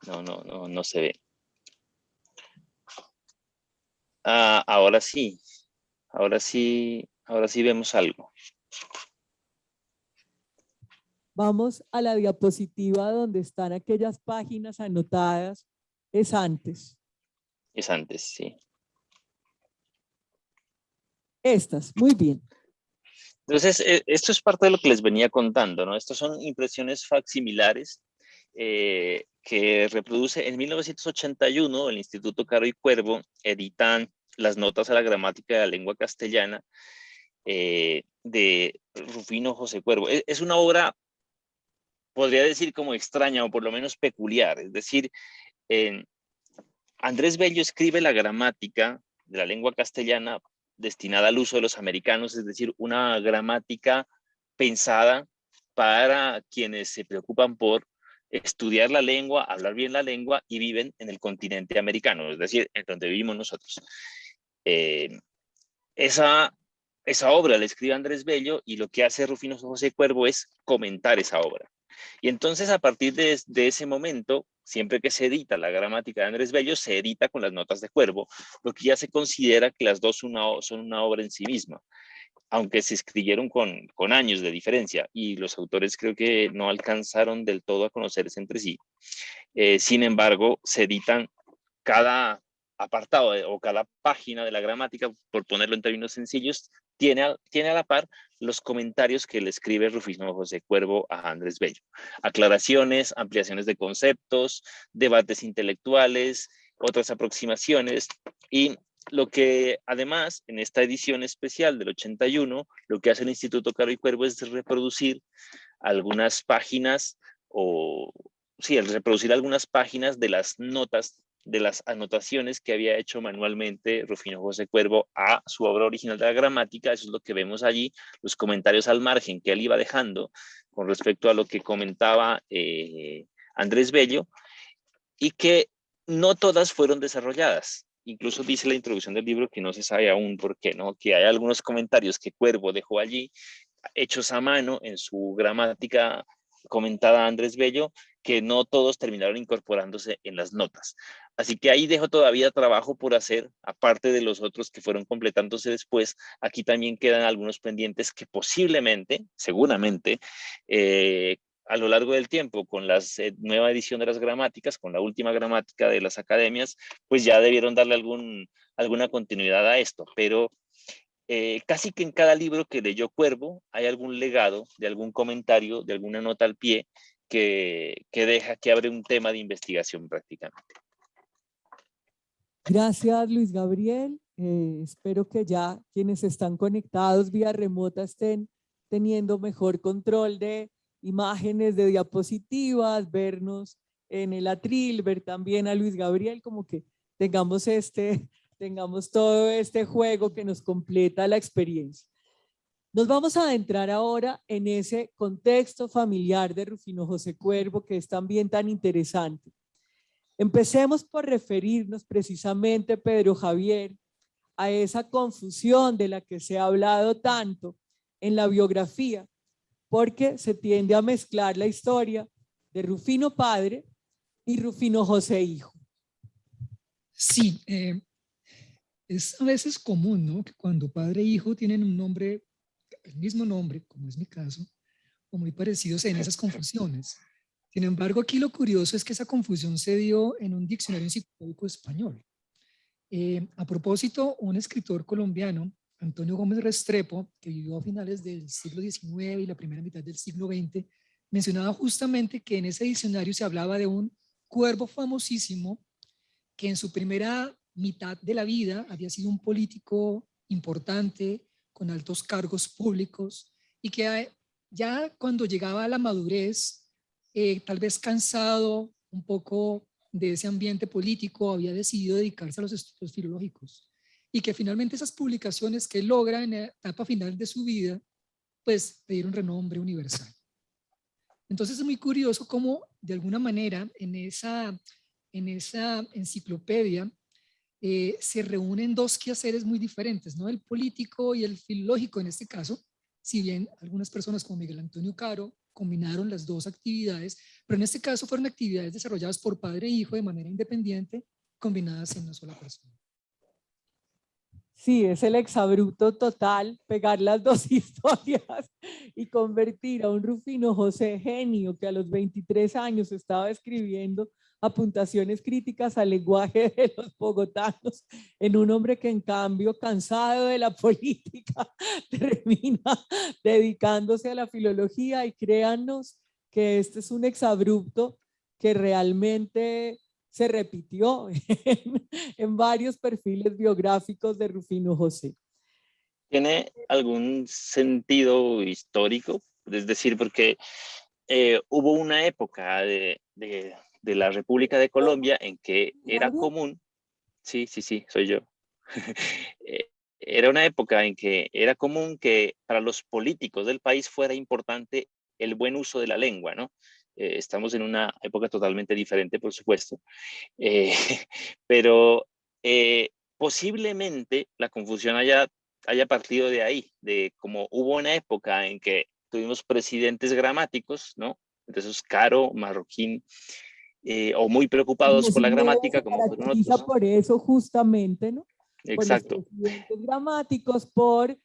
no se ve. Ahora sí vemos algo. Vamos a la diapositiva donde están aquellas páginas anotadas. Es antes. Es antes, sí. Estas, muy bien. Entonces, esto es parte de lo que les venía contando, ¿no? Estos son impresiones facsimilares que reproduce en 1981 el Instituto Caro y Cuervo, editan las notas a la gramática de la lengua castellana de Rufino José Cuervo. Es una obra, podría decir, como extraña o por lo menos peculiar. Es decir, Andrés Bello escribe la gramática de la lengua castellana destinada al uso de los americanos, es decir, una gramática pensada para quienes se preocupan por estudiar la lengua, hablar bien la lengua y viven en el continente americano, es decir, en donde vivimos nosotros. Esa obra la escribe Andrés Bello y lo que hace Rufino José Cuervo es comentar esa obra. Y entonces a partir de ese momento, siempre que se edita la gramática de Andrés Bello, se edita con las notas de Cuervo, lo que ya se considera que las dos son una obra en sí misma, aunque se escribieron con años de diferencia y los autores creo que no alcanzaron del todo a conocerse entre sí. Sin embargo, se editan cada apartado o cada página de la gramática, por ponerlo en términos sencillos, tiene a la par los comentarios que le escribe Rufino José Cuervo a Andrés Bello. Aclaraciones, ampliaciones de conceptos, debates intelectuales, otras aproximaciones. Y lo que además en esta edición especial del 81, lo que hace el Instituto Caro y Cuervo es reproducir algunas páginas reproducir algunas páginas de las notas, de las anotaciones que había hecho manualmente Rufino José Cuervo a su obra original de la gramática. Eso es lo que vemos allí, los comentarios al margen que él iba dejando con respecto a lo que comentaba Andrés Bello, y que no todas fueron desarrolladas. Incluso dice la introducción del libro que no se sabe aún por qué, ¿no? Que hay algunos comentarios que Cuervo dejó allí, hechos a mano en su gramática comentada a Andrés Bello, que no todos terminaron incorporándose en las notas. Así que ahí dejo todavía trabajo por hacer, aparte de los otros que fueron completándose después. Aquí también quedan algunos pendientes que posiblemente, seguramente, a lo largo del tiempo, con la nueva edición de las gramáticas, con la última gramática de las academias, pues ya debieron darle alguna continuidad a esto, pero casi que en cada libro que leyó Cuervo hay algún legado, de algún comentario, de alguna nota al pie que deja, que abre un tema de investigación prácticamente. Gracias, Luis Gabriel. Espero que ya quienes están conectados vía remota estén teniendo mejor control de imágenes, de diapositivas, vernos en el atril, ver también a Luis Gabriel, como que tengamos todo este juego que nos completa la experiencia. Nos vamos a adentrar ahora en ese contexto familiar de Rufino José Cuervo que es también tan interesante. Empecemos por referirnos precisamente, Pedro Javier, a esa confusión de la que se ha hablado tanto en la biografía, porque se tiende a mezclar la historia de Rufino padre y Rufino José hijo. Sí, es a veces común, ¿no?, que cuando padre e hijo tienen un nombre, el mismo nombre, como es mi caso, o muy parecidos, en esas confusiones. Sin embargo, aquí lo curioso es que esa confusión se dio en un diccionario enciclopédico español. A propósito, un escritor colombiano, Antonio Gómez Restrepo, que vivió a finales del siglo XIX y la primera mitad del siglo XX, mencionaba justamente que en ese diccionario se hablaba de un cuervo famosísimo que en su primera mitad de la vida había sido un político importante, con altos cargos públicos y que ya cuando llegaba a la madurez, tal vez cansado un poco de ese ambiente político, había decidido dedicarse a los estudios filológicos y que finalmente esas publicaciones que logra en la etapa final de su vida, pues le dieron renombre universal. Entonces es muy curioso cómo de alguna manera en esa enciclopedia se reúnen dos quehaceres muy diferentes, ¿no? El político y el filológico en este caso, si bien algunas personas como Miguel Antonio Caro combinaron las dos actividades, pero en este caso fueron actividades desarrolladas por padre e hijo de manera independiente, combinadas en una sola persona. Sí, es el exabrupto total, pegar las dos historias y convertir a un Rufino José genio que a los 23 años estaba escribiendo apuntaciones críticas al lenguaje de los bogotanos en un hombre que en cambio, cansado de la política, termina dedicándose a la filología, y créannos que este es un exabrupto que realmente se repitió en varios perfiles biográficos de Rufino José. ¿Tiene algún sentido histórico? Es decir, porque hubo una época de la República de Colombia en que era común, sí, soy yo. Era una época en que era común que para los políticos del país fuera importante el buen uso de la lengua, ¿no? Estamos en una época totalmente diferente, por supuesto, pero posiblemente la confusión haya partido de ahí, de como hubo una época en que tuvimos presidentes gramáticos, ¿no? Entonces, Caro, Marroquín, o muy preocupados por la gramática, como fueron otros. Por eso justamente, ¿no? Exacto. Por los presidentes gramáticos, por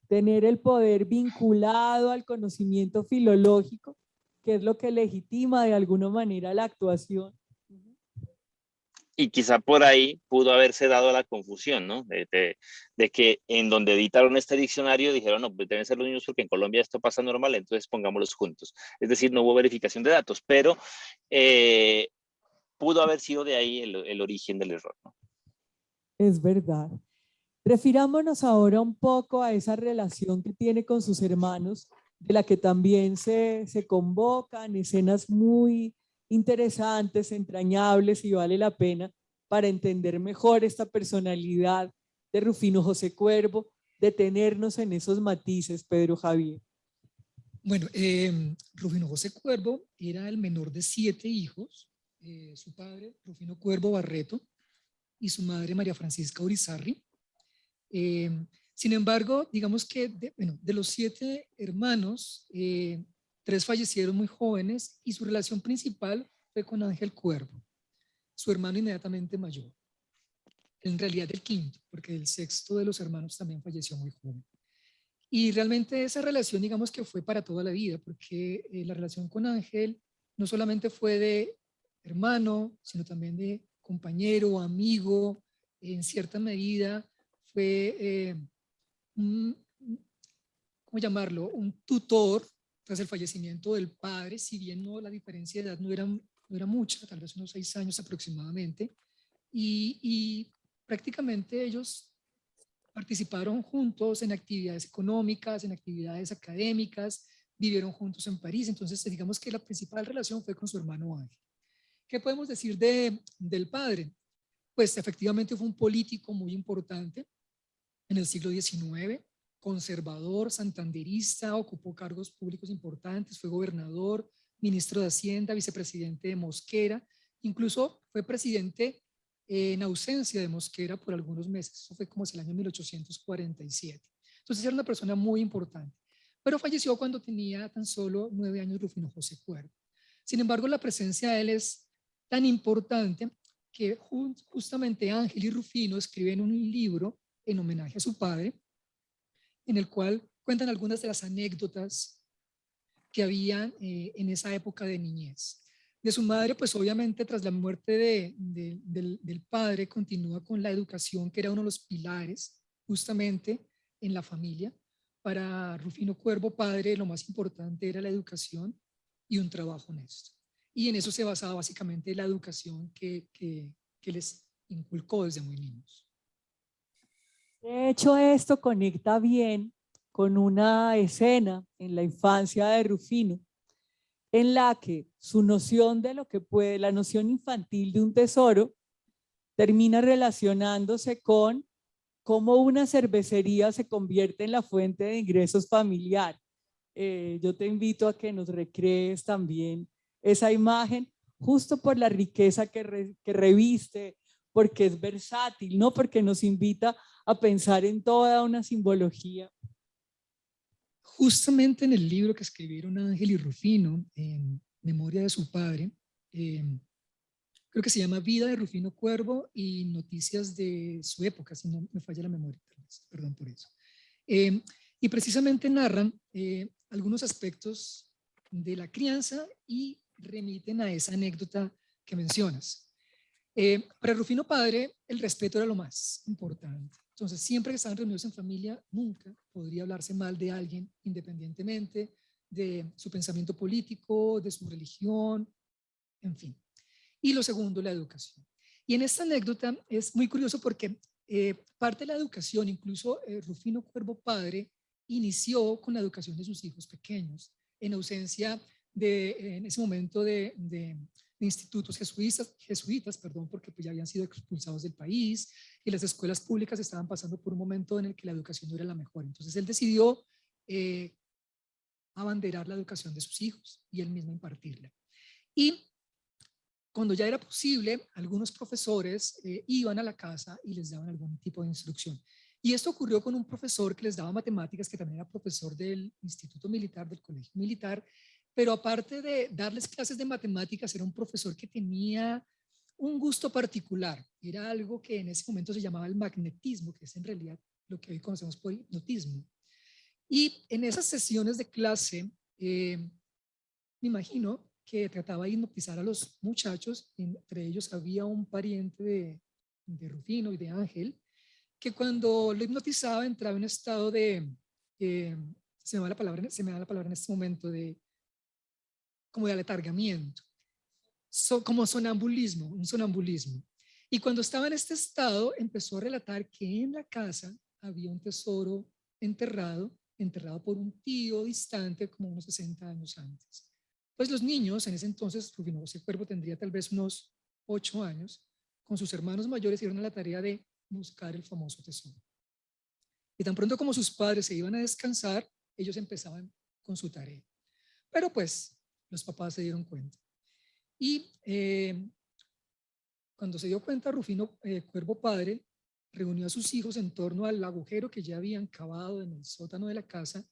tener el poder vinculado al conocimiento filológico, que es lo que legitima de alguna manera la actuación. Y quizá por ahí pudo haberse dado la confusión, ¿no? De que en donde editaron este diccionario dijeron, no, pues deben ser los mismos porque en Colombia esto pasa normal, entonces pongámoslos juntos. Es decir, no hubo verificación de datos, pero pudo haber sido de ahí el origen del error, ¿no? Es verdad. Refirámonos ahora un poco a esa relación que tiene con sus hermanos, de la que también se convocan escenas muy interesantes, entrañables, y vale la pena para entender mejor esta personalidad de Rufino José Cuervo, detenernos en esos matices, Pedro Javier. Bueno, Rufino José Cuervo era el menor de 7 hijos, su padre Rufino Cuervo Barreto y su madre María Francisca Urizarri. Sin embargo, digamos que de los 7 hermanos, 3 fallecieron muy jóvenes y su relación principal fue con Ángel Cuervo, su hermano inmediatamente mayor. En realidad el quinto, porque el sexto de los hermanos también falleció muy joven. Y realmente esa relación, digamos que fue para toda la vida, porque la relación con Ángel no solamente fue de hermano, sino también de compañero, amigo, en cierta medida fue ¿cómo llamarlo? Un tutor tras el fallecimiento del padre, si bien no, la diferencia de edad no era mucha, tal vez unos 6 años aproximadamente, y prácticamente ellos participaron juntos en actividades económicas, en actividades académicas, vivieron juntos en París, entonces digamos que la principal relación fue con su hermano Ángel. ¿Qué podemos decir del padre? Pues efectivamente fue un político muy importante en el siglo XIX, conservador, santanderista, ocupó cargos públicos importantes, fue gobernador, ministro de Hacienda, vicepresidente de Mosquera, incluso fue presidente en ausencia de Mosquera por algunos meses, eso fue como hacia el año 1847. Entonces era una persona muy importante, pero falleció cuando tenía tan solo 9 años Rufino José Cuervo. Sin embargo, la presencia de él es tan importante que justamente Ángel y Rufino escriben un libro en homenaje a su padre, en el cual cuentan algunas de las anécdotas que habían en esa época de niñez. De su madre, pues obviamente tras la muerte del padre continúa con la educación, que era uno de los pilares justamente en la familia. Para Rufino Cuervo, padre, lo más importante era la educación y un trabajo honesto. Y en eso se basaba básicamente la educación que les inculcó desde muy niños. De hecho, esto conecta bien con una escena en la infancia de Rufino, en la que su noción de lo que puede, la noción infantil de un tesoro, termina relacionándose con cómo una cervecería se convierte en la fuente de ingresos familiar. Yo te invito a que nos recrees también esa imagen, justo por la riqueza que reviste, porque es versátil, ¿no? Porque nos invita a pensar en toda una simbología. Justamente en el libro que escribieron Ángel y Rufino, en memoria de su padre, creo que se llama Vida de Rufino Cuervo y Noticias de su época, si no me falla la memoria, tal vez, perdón por eso. Y precisamente narran algunos aspectos de la crianza y remiten a esa anécdota que mencionas. Para Rufino padre, el respeto era lo más importante. Entonces, siempre que estaban reunidos en familia, nunca podría hablarse mal de alguien, independientemente de su pensamiento político, de su religión, en fin. Y lo segundo, la educación. Y en esta anécdota es muy curioso porque parte de la educación, incluso Rufino Cuervo padre, inició con la educación de sus hijos pequeños, en ausencia de, en ese momento de institutos jesuitas, perdón, porque pues ya habían sido expulsados del país y las escuelas públicas estaban pasando por un momento en el que la educación no era la mejor. Entonces él decidió abanderar la educación de sus hijos y él mismo impartirla. Y cuando ya era posible, algunos profesores iban a la casa y les daban algún tipo de instrucción. Y esto ocurrió con un profesor que les daba matemáticas, que también era profesor del Instituto Militar, del Colegio Militar, pero aparte de darles clases de matemáticas, era un profesor que tenía un gusto particular. Era algo que en ese momento se llamaba el magnetismo, que es en realidad lo que hoy conocemos por hipnotismo. Y en esas sesiones de clase, me imagino que trataba de hipnotizar a los muchachos. Entre ellos había un pariente de Rufino y de Ángel, que cuando lo hipnotizaba entraba en un estado de, se me da la palabra en este momento, como de aletargamiento, como sonambulismo, un sonambulismo. Y cuando estaba en este estado, empezó a relatar que en la casa había un tesoro enterrado por un tío distante como unos 60 años antes. Pues los niños, en ese entonces, Rufino José Cuervo tendría tal vez unos 8 años, con sus hermanos mayores dieron a la tarea de buscar el famoso tesoro. Y tan pronto como sus padres se iban a descansar, ellos empezaban con su tarea. Pero pues los papás se dieron cuenta. Y cuando se dio cuenta, Rufino Cuervo padre reunió a sus hijos en torno al agujero que ya habían cavado en el sótano de la casa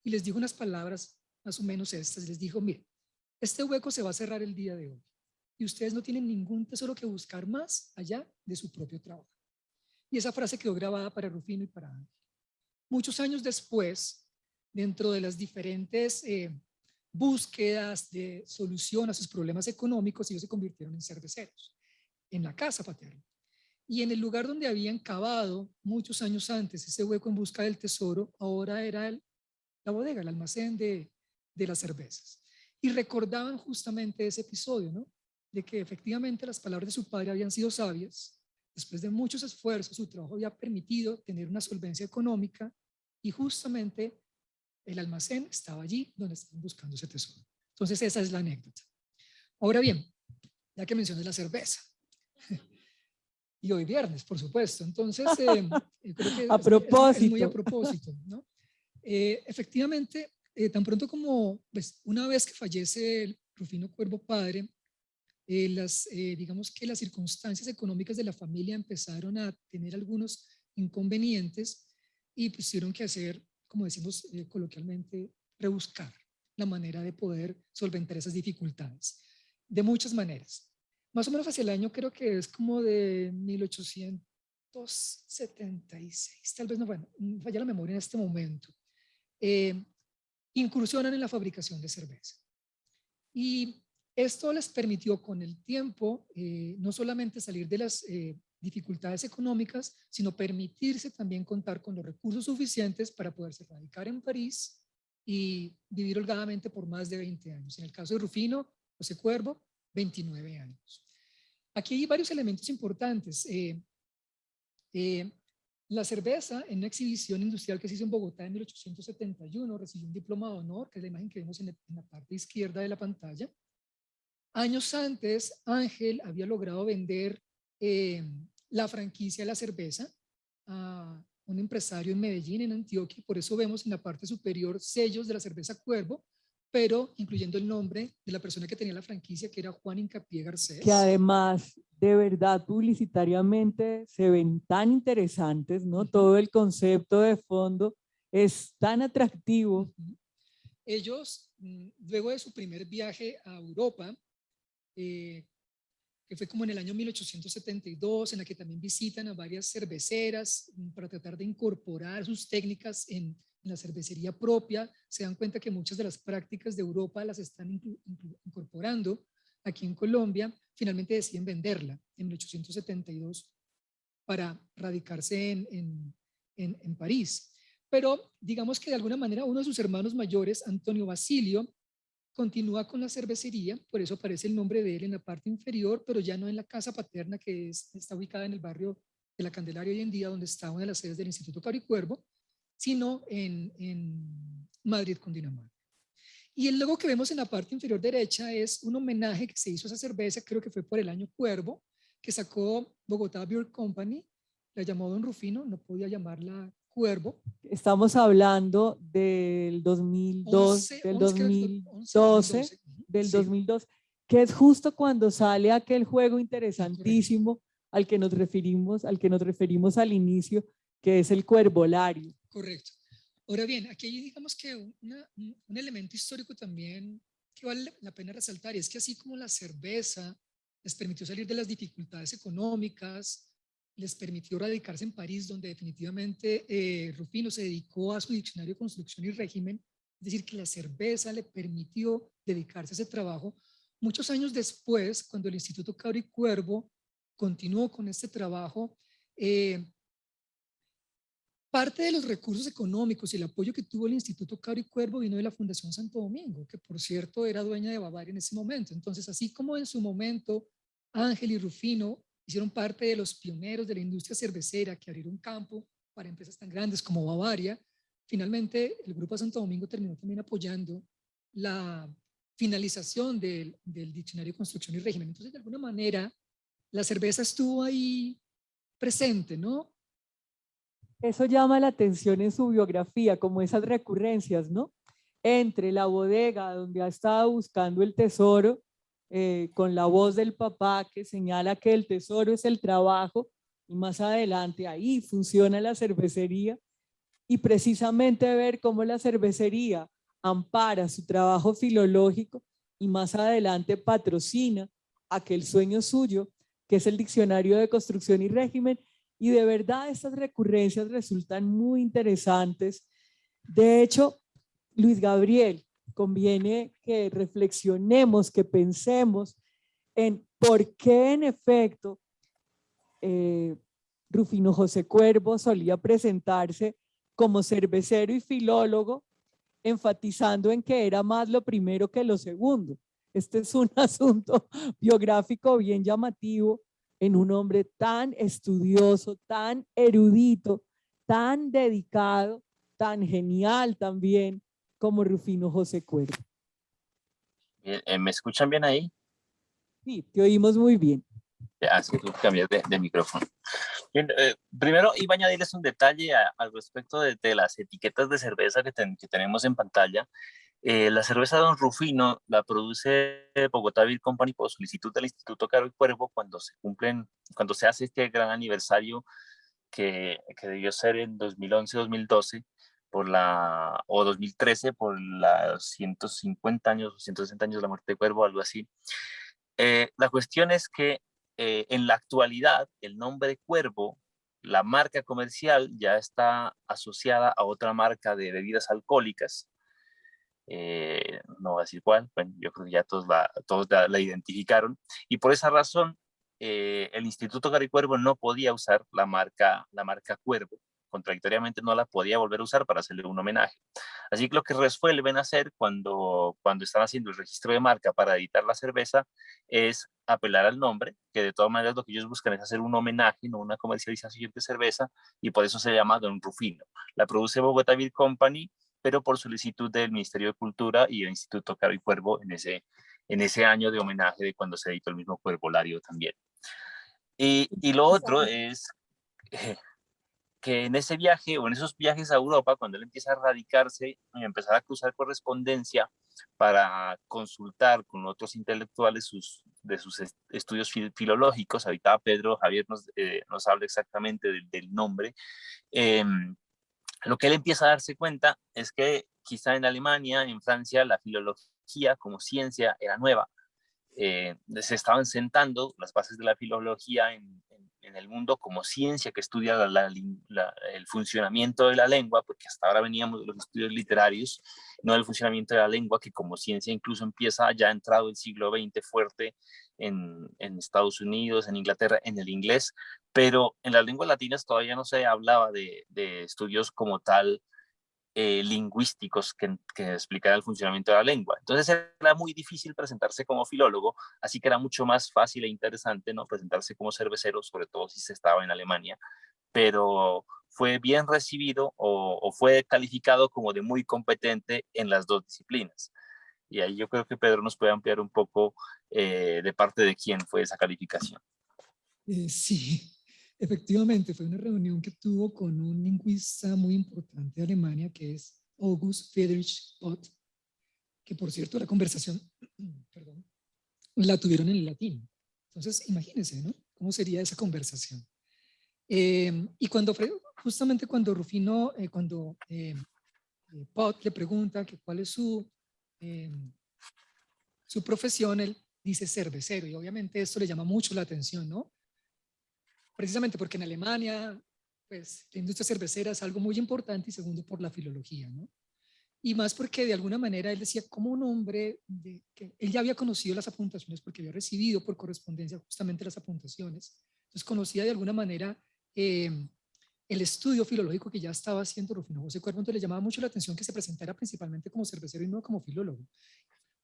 y les dijo unas palabras más o menos estas. Les dijo, mire, este hueco se va a cerrar el día de hoy y ustedes no tienen ningún tesoro que buscar más allá de su propio trabajo. Y esa frase quedó grabada para Rufino y para Ángel. Muchos años después, dentro de las diferentes búsquedas de solución a sus problemas económicos, ellos se convirtieron en cerveceros, en la casa paterna. Y en el lugar donde habían cavado muchos años antes ese hueco en busca del tesoro, ahora era la bodega, el almacén de las cervezas. Y recordaban justamente ese episodio, ¿no? De que efectivamente las palabras de su padre habían sido sabias. Después de muchos esfuerzos, su trabajo había permitido tener una solvencia económica y justamente el almacén estaba allí donde estaban buscando ese tesoro. Entonces esa es la anécdota. Ahora bien, ya que mencioné la cerveza, y hoy viernes, por supuesto, entonces creo que a propósito. es muy a propósito, ¿no? Efectivamente, tan pronto como pues, una vez que fallece el Rufino Cuervo padre, digamos que las circunstancias económicas de la familia empezaron a tener algunos inconvenientes y pues tuvieron que hacer, como decimos coloquialmente, rebuscar la manera de poder solventar esas dificultades de muchas maneras. Más o menos hacia el año creo que es como de 1876, tal vez no, bueno, falla la memoria en este momento, incursionan en la fabricación de cerveza. Y esto les permitió con el tiempo no solamente salir de las dificultades económicas, sino permitirse también contar con los recursos suficientes para poderse radicar en París y vivir holgadamente por más de 20 años. En el caso de Rufino José Cuervo, 29 años. Aquí hay varios elementos importantes. La cerveza, en una exhibición industrial que se hizo en Bogotá en 1871, recibió un diploma de honor, que es la imagen que vemos en la parte izquierda de la pantalla. Años antes, Ángel había logrado vender la franquicia de la cerveza a un empresario en Medellín, en Antioquia. Por eso vemos en la parte superior sellos de la cerveza Cuervo, pero incluyendo el nombre de la persona que tenía la franquicia, que era Juan Hincapié Garcés. Que además, de verdad, publicitariamente se ven tan interesantes, ¿no? Todo el concepto de fondo es tan atractivo. Ellos, luego de su primer viaje a Europa, que fue como en el año 1872, en la que también visitan a varias cerveceras para tratar de incorporar sus técnicas en la cervecería propia, se dan cuenta que muchas de las prácticas de Europa las están incorporando aquí en Colombia. Finalmente deciden venderla en 1872 para radicarse en París. Pero digamos que de alguna manera uno de sus hermanos mayores, Antonio Basilio, continúa con la cervecería, por eso aparece el nombre de él en la parte inferior, pero ya no en la casa paterna que está ubicada en el barrio de la Candelaria hoy en día, donde está una de las sedes del Instituto Caricuervo, sino en Madrid, Cundinamarca. Y el logo que vemos en la parte inferior derecha es un homenaje que se hizo a esa cerveza, creo que fue por el año Cuervo, que sacó Bogotá Beer Company, la llamó Don Rufino, no podía llamarla Cuervo. Estamos hablando del 2002, del 2012, del 2002, que es justo cuando sale aquel juego interesantísimo al que nos referimos al inicio, que es el Cuervolario. Correcto. Ahora bien, aquí hay, digamos que un elemento histórico también que vale la pena resaltar, y es que así como la cerveza les permitió salir de las dificultades económicas, les permitió radicarse en París, donde definitivamente Rufino se dedicó a su diccionario de construcción y régimen, es decir, que la cerveza le permitió dedicarse a ese trabajo. Muchos años después, cuando el Instituto Cabra y Cuervo continuó con este trabajo, parte de los recursos económicos y el apoyo que tuvo el Instituto Cabra y Cuervo vino de la Fundación Santo Domingo, que por cierto era dueña de Bavaria en ese momento. Entonces, así como en su momento Ángel y Rufino hicieron parte de los pioneros de la industria cervecera que abrieron campo para empresas tan grandes como Bavaria, finalmente el Grupo Santo Domingo terminó también apoyando la finalización del Diccionario de Construcción y Régimen. Entonces, de alguna manera, la cerveza estuvo ahí presente, ¿no? Eso llama la atención en su biografía, como esas recurrencias, ¿no? Entre la bodega donde ha estado buscando el tesoro, con la voz del papá que señala que el tesoro es el trabajo, y más adelante ahí funciona la cervecería, y precisamente ver cómo la cervecería ampara su trabajo filológico y más adelante patrocina aquel sueño suyo, que es el Diccionario de Construcción y Régimen. Y de verdad estas recurrencias resultan muy interesantes. De hecho, Luis Gabriel, conviene que reflexionemos, que pensemos en por qué en efecto Rufino José Cuervo solía presentarse como cervecero y filólogo, enfatizando en que era más lo primero que lo segundo. Este es un asunto biográfico bien llamativo en un hombre tan estudioso, tan erudito, tan dedicado, tan genial también como Rufino José Cuervo. ¿Me escuchan bien ahí? Sí, te oímos muy bien. Ya, sí, tú cambias de micrófono. Bien, primero iba a añadirles un detalle al respecto de las etiquetas de cerveza que tenemos en pantalla. La cerveza Don Rufino la produce Bogotá Beer Company por solicitud del Instituto Cabra y Cuervo cuando se hace este gran aniversario que debió ser en 2011-2012 o 2013 por los 150 años, 160 años de la muerte de Cuervo, algo así. La cuestión es que en la actualidad el nombre Cuervo, la marca comercial, ya está asociada a otra marca de bebidas alcohólicas. No voy a decir cuál, bueno, yo creo que ya todos la identificaron, y por esa razón el Instituto Cabra y Cuervo no podía usar la marca Cuervo contradictoriamente no la podía volver a usar para hacerle un homenaje. Así que lo que resuelven hacer cuando están haciendo el registro de marca para editar la cerveza es apelar al nombre, que de todas maneras lo que ellos buscan es hacer un homenaje, no una comercialización de cerveza, y por eso se llama Don Rufino. La produce Bogotá Beer Company, pero por solicitud del Ministerio de Cultura y el Instituto Caro y Cuervo en ese año de homenaje de cuando se editó el mismo Cuervolario también. Y lo otro es que en ese viaje o en esos viajes a Europa, cuando él empieza a radicarse y empezar a cruzar correspondencia para consultar con otros intelectuales de sus estudios filológicos, ahorita Pedro Javier nos habla exactamente del nombre, lo que él empieza a darse cuenta es que quizá en Alemania, en Francia, la filología como ciencia era nueva. Se estaban sentando las bases de la filología en el mundo como ciencia que estudia el funcionamiento de la lengua, porque hasta ahora veníamos de los estudios literarios, no del funcionamiento de la lengua, que como ciencia incluso empieza ya entrado el siglo XX fuerte en Estados Unidos, en Inglaterra, en el inglés, pero en las lenguas latinas todavía no se hablaba de estudios como tal lingüísticos que explicaran el funcionamiento de la lengua. Entonces era muy difícil presentarse como filólogo, así que era mucho más fácil e interesante, ¿no?, presentarse como cervecero, sobre todo si se estaba en Alemania, pero fue bien recibido o fue calificado como de muy competente en las dos disciplinas. Y ahí yo creo que Pedro nos puede ampliar un poco de parte de quién fue esa calificación. Sí, efectivamente, fue una reunión que tuvo con un lingüista muy importante de Alemania, que es August Friedrich Ott, que por cierto la conversación, perdón, la tuvieron en latín. Entonces, imagínense, ¿no? ¿Cómo sería esa conversación? Y justamente cuando Rufino, Pott le pregunta que cuál es su profesión, él dice cervecero, y obviamente esto le llama mucho la atención, ¿no? Precisamente porque en Alemania, pues, la industria cervecera es algo muy importante, y segundo, por la filología, ¿no? Y más porque de alguna manera él decía, como un hombre, que él ya había conocido las apuntaciones porque había recibido por correspondencia justamente las apuntaciones, entonces conocía de alguna manera el estudio filológico que ya estaba haciendo Rufino José Cuervo, entonces le llamaba mucho la atención que se presentara principalmente como cervecero y no como filólogo.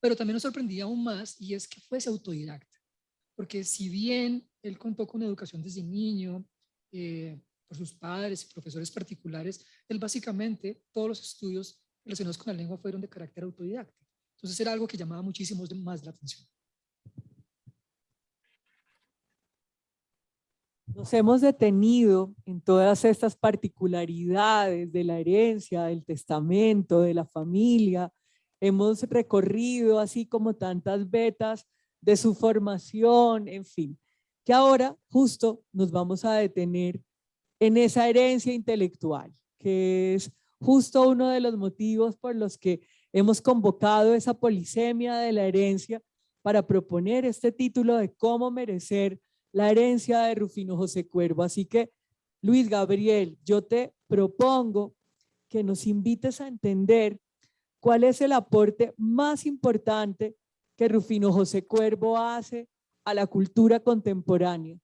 Pero también nos sorprendía aún más, y es que fuese autodidacta, porque si bien él contó con educación desde niño, por sus padres y profesores particulares, él básicamente, todos los estudios relacionados con la lengua fueron de carácter autodidacta. Entonces era algo que llamaba muchísimo más la atención. Nos hemos detenido en todas estas particularidades de la herencia, del testamento, de la familia. Hemos recorrido así como tantas vetas de su formación, en fin, que ahora justo nos vamos a detener en esa herencia intelectual, que es justo uno de los motivos por los que hemos convocado esa polisemia de la herencia para proponer este título de cómo merecer la herencia de Rufino José Cuervo. Así que, Luis Gabriel, yo te propongo que nos invites a entender cuál es el aporte más importante que Rufino José Cuervo hace a la cultura contemporánea.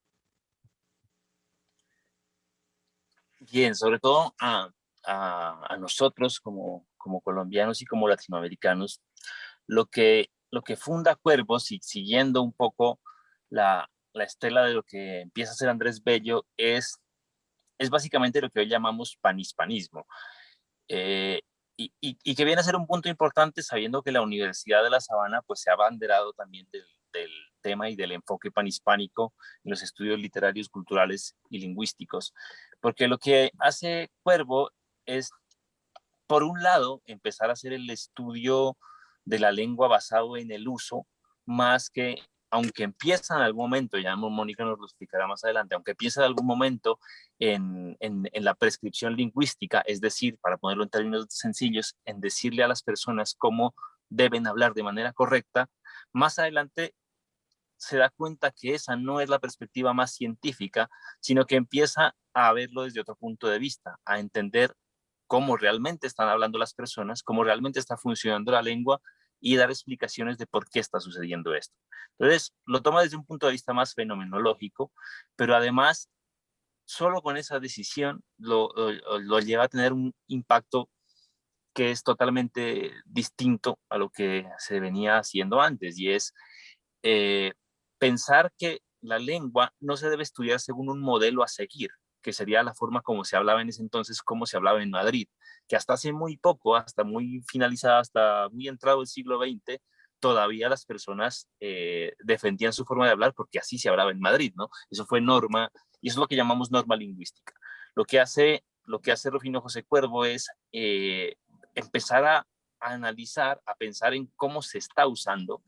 Bien, sobre todo a nosotros como colombianos y como latinoamericanos, lo que funda Cuervos, y siguiendo un poco la estela de lo que empieza a hacer Andrés Bello, es básicamente lo que hoy llamamos panhispanismo. Y que viene a ser un punto importante, sabiendo que la Universidad de La Sabana pues se ha abanderado también del tema y del enfoque panhispánico en los estudios literarios, culturales y lingüísticos, porque lo que hace Cuervo es, por un lado, empezar a hacer el estudio de la lengua basado en el uso, más que, aunque empieza en algún momento, ya Mónica nos lo explicará más adelante, aunque empieza en algún momento en la prescripción lingüística, es decir, para ponerlo en términos sencillos, en decirle a las personas cómo deben hablar de manera correcta, más adelante se da cuenta que esa no es la perspectiva más científica, sino que empieza a verlo desde otro punto de vista, a entender cómo realmente están hablando las personas, cómo realmente está funcionando la lengua, y dar explicaciones de por qué está sucediendo esto. Entonces, lo toma desde un punto de vista más fenomenológico, pero además solo con esa decisión lo lleva a tener un impacto que es totalmente distinto a lo que se venía haciendo antes, y es pensar que la lengua no se debe estudiar según un modelo a seguir, que sería la forma como se hablaba en ese entonces, como se hablaba en Madrid, que hasta hace muy poco, hasta muy finalizada, hasta muy entrado el siglo XX, todavía las personas defendían su forma de hablar porque así se hablaba en Madrid, ¿no? Eso fue norma, y eso es lo que llamamos norma lingüística. Lo que hace Rufino José Cuervo es empezar a analizar, a pensar en cómo se está usando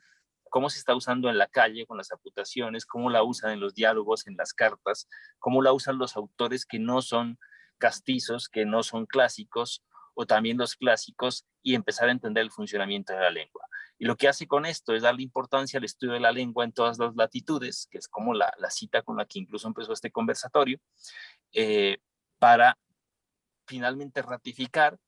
en la calle con las amputaciones, cómo la usan en los diálogos, en las cartas, cómo la usan los autores que no son castizos, que no son clásicos, o también los clásicos, y empezar a entender el funcionamiento de la lengua. Y lo que hace con esto es darle importancia al estudio de la lengua en todas las latitudes, que es como la cita con la que incluso empezó este conversatorio, para finalmente ratificar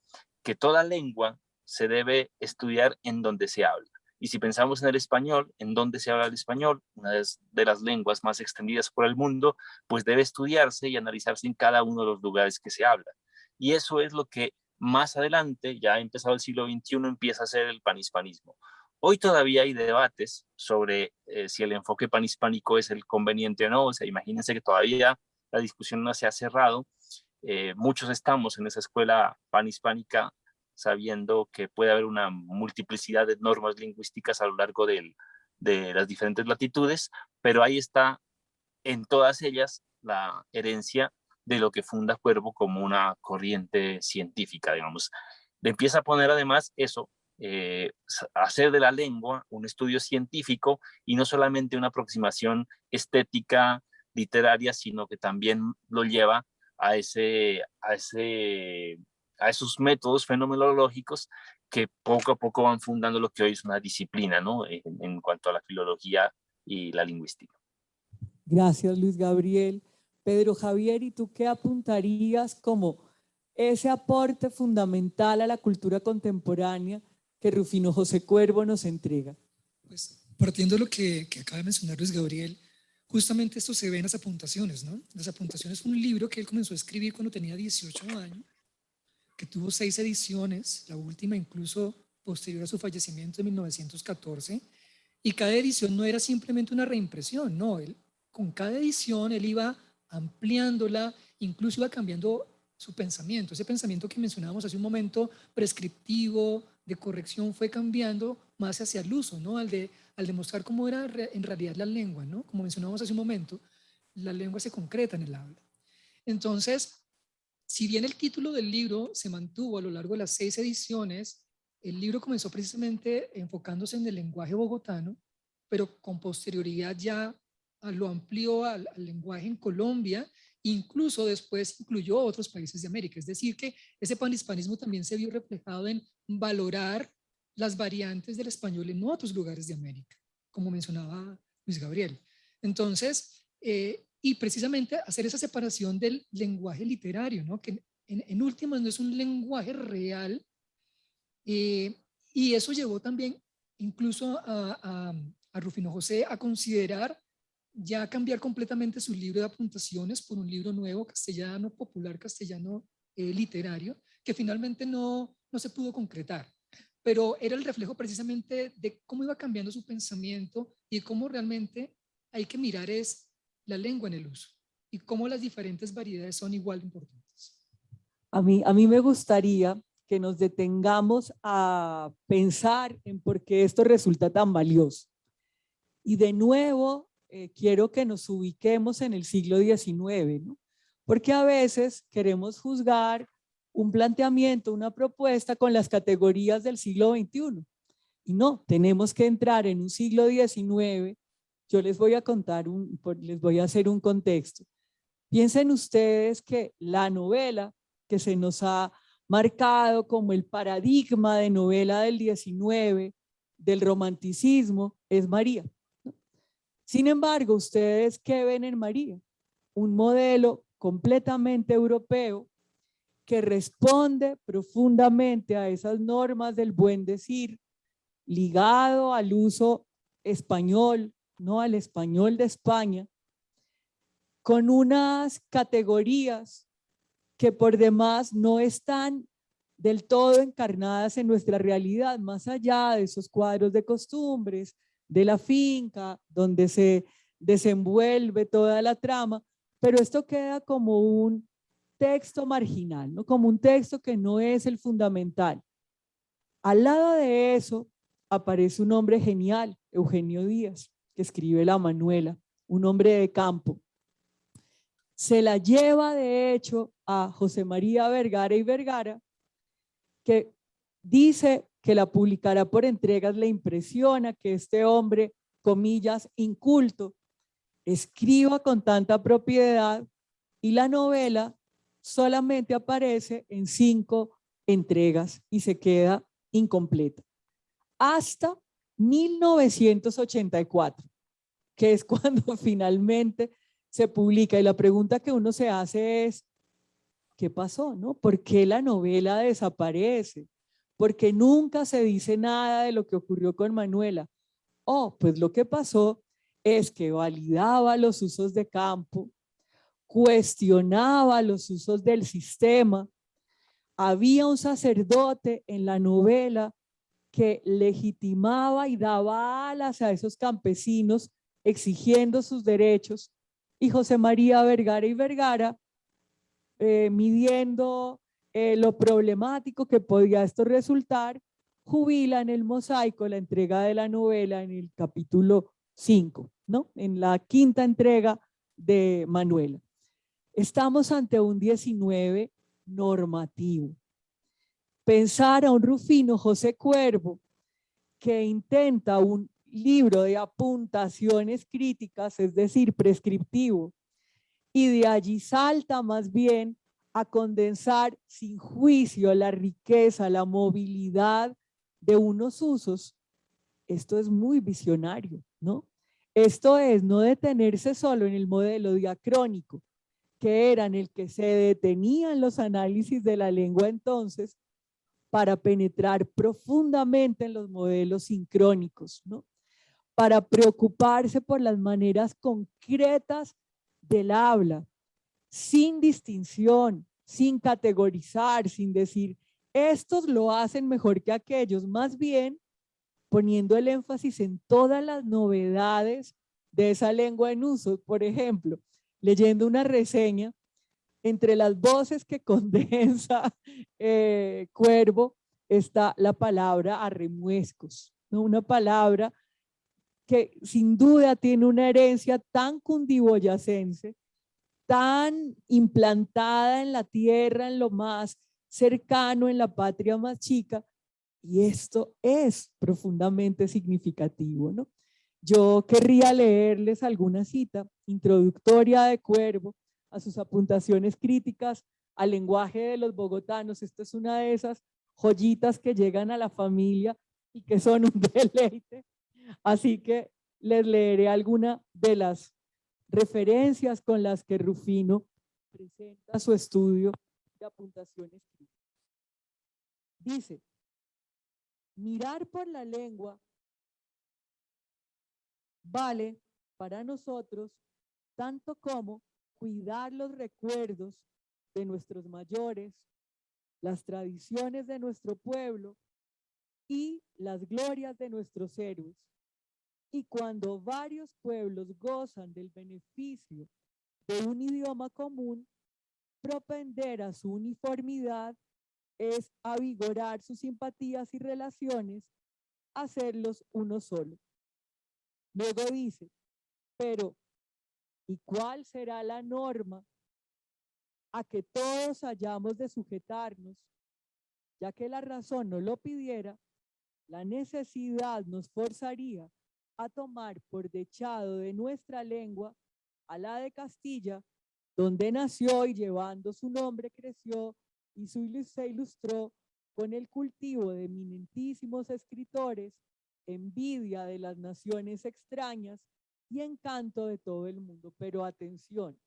que toda lengua se debe estudiar en donde se habla. Y si pensamos en el español, en donde se habla el español, una de las lenguas más extendidas por el mundo, pues debe estudiarse y analizarse en cada uno de los lugares que se habla. Y eso es lo que más adelante, ya empezado el siglo XXI, empieza a ser el panhispanismo. Hoy todavía hay debates sobre si el enfoque panhispánico es el conveniente o no. O sea, imagínense que todavía la discusión no se ha cerrado. Muchos estamos en esa escuela panhispánica sabiendo que puede haber una multiplicidad de normas lingüísticas a lo largo de las diferentes latitudes, pero ahí está en todas ellas la herencia de lo que funda Cuervo como una corriente científica, digamos. Le empieza a poner además eso, hacer de la lengua un estudio científico y no solamente una aproximación estética, literaria, sino que también lo lleva a esos métodos fenomenológicos que poco a poco van fundando lo que hoy es una disciplina, ¿no? En cuanto a la filología y la lingüística. Gracias, Luis Gabriel. Pedro Javier, ¿y tú qué apuntarías como ese aporte fundamental a la cultura contemporánea que Rufino José Cuervo nos entrega? Pues partiendo de lo que acaba de mencionar Luis Gabriel, justamente esto se ve en las apuntaciones, ¿no? Las apuntaciones fue un libro que él comenzó a escribir cuando tenía 18 años, que tuvo 6 ediciones, la última incluso posterior a su fallecimiento en 1914, y cada edición no era simplemente una reimpresión, no, con cada edición él iba ampliándola, incluso iba cambiando su pensamiento. Ese pensamiento que mencionábamos hace un momento, prescriptivo, de corrección, fue cambiando más hacia el uso, ¿no? Al demostrar cómo era en realidad la lengua, ¿no? Como mencionábamos hace un momento, la lengua se concreta en el habla. Entonces, si bien el título del libro se mantuvo a lo largo de las 6 ediciones, el libro comenzó precisamente enfocándose en el lenguaje bogotano, pero con posterioridad ya lo amplió al lenguaje en Colombia, incluso después incluyó a otros países de América. Es decir, que ese panhispanismo también se vio reflejado en valorar las variantes del español en otros lugares de América, como mencionaba Luis Gabriel. Entonces, y precisamente hacer esa separación del lenguaje literario, ¿no? Que en últimas no es un lenguaje real, y eso llevó también incluso a Rufino José a considerar ya cambiar completamente su libro de apuntaciones por un libro nuevo, castellano, popular castellano literario, que finalmente no se pudo concretar, pero era el reflejo precisamente de cómo iba cambiando su pensamiento y de cómo realmente hay que mirar es la lengua en el uso y cómo las diferentes variedades son igual de importantes. A mí me gustaría que nos detengamos a pensar en por qué esto resulta tan valioso. Y de nuevo, quiero que nos ubiquemos en el siglo XIX, ¿no? Porque a veces queremos juzgar un planteamiento, una propuesta con las categorías del siglo XXI. Y no, tenemos que entrar en un siglo XIX. Yo les voy a contar, les voy a hacer un contexto. Piensen ustedes que la novela que se nos ha marcado como el paradigma de novela del XIX, del romanticismo, es María. Sin embargo, ¿ustedes qué ven en María? Un modelo completamente europeo que responde profundamente a esas normas del buen decir, ligado al uso español, no al español de España, con unas categorías que por demás no están del todo encarnadas en nuestra realidad, más allá de esos cuadros de costumbres, de la finca, donde se desenvuelve toda la trama, pero esto queda como un texto marginal, ¿no? Como un texto que no es el fundamental. Al lado de eso aparece un hombre genial, Eugenio Díaz, que escribe La Manuela, un hombre de campo. Se la lleva de hecho a José María Vergara y Vergara, que dice que la publicará por entregas, le impresiona que este hombre, comillas, inculto, escriba con tanta propiedad, y la novela solamente aparece en 5 entregas y se queda incompleta. Hasta 1984, que es cuando finalmente se publica. Y la pregunta que uno se hace es, ¿qué pasó, no? ¿Por qué la novela desaparece? ¿Por qué nunca se dice nada de lo que ocurrió con Manuela? Oh, pues lo que pasó es que validaba los usos de campo, cuestionaba los usos del sistema. Había un sacerdote en la novela que legitimaba y daba alas a esos campesinos exigiendo sus derechos, y José María Vergara y Vergara, midiendo lo problemático que podía esto resultar, jubilan el Mosaico, la entrega de la novela en el capítulo 5, ¿no? En la 5ª entrega de Manuela. Estamos ante un 19 normativo. Pensar a un Rufino José Cuervo que intenta un libro de apuntaciones críticas, es decir, prescriptivo, y de allí salta más bien a condensar sin juicio la riqueza, la movilidad de unos usos. Esto es muy visionario, ¿no? Esto es no detenerse solo en el modelo diacrónico, que era en el que se detenían los análisis de la lengua entonces, para penetrar profundamente en los modelos sincrónicos, ¿no? Para preocuparse por las maneras concretas del habla, sin distinción, sin categorizar, sin decir, estos lo hacen mejor que aquellos, más bien poniendo el énfasis en todas las novedades de esa lengua en uso. Por ejemplo, leyendo una reseña, entre las voces que condensa Cuervo está la palabra arremuescos, ¿no? Una palabra que sin duda tiene una herencia tan cundiboyacense, tan implantada en la tierra, en lo más cercano, en la patria más chica, y esto es profundamente significativo, ¿no? Yo querría leerles alguna cita introductoria de Cuervo a sus apuntaciones críticas al lenguaje de los bogotanos. Esta es una de esas joyitas que llegan a la familia y que son un deleite. Así que les leeré alguna de las referencias con las que Rufino presenta su estudio de apuntaciones críticas. Dice, mirar por la lengua vale para nosotros tanto como cuidar los recuerdos de nuestros mayores, las tradiciones de nuestro pueblo y las glorias de nuestros héroes. Y cuando varios pueblos gozan del beneficio de un idioma común, propender a su uniformidad es avigorar sus simpatías y relaciones, hacerlos uno solo. Luego dice, pero ¿y cuál será la norma a que todos hayamos de sujetarnos? Ya que la razón no lo pidiera, la necesidad nos forzaría a tomar por dechado de nuestra lengua a la de Castilla, donde nació y llevando su nombre creció y se ilustró con el cultivo de eminentísimos escritores, envidia de las naciones extrañas y encanto de todo el mundo. Pero atención,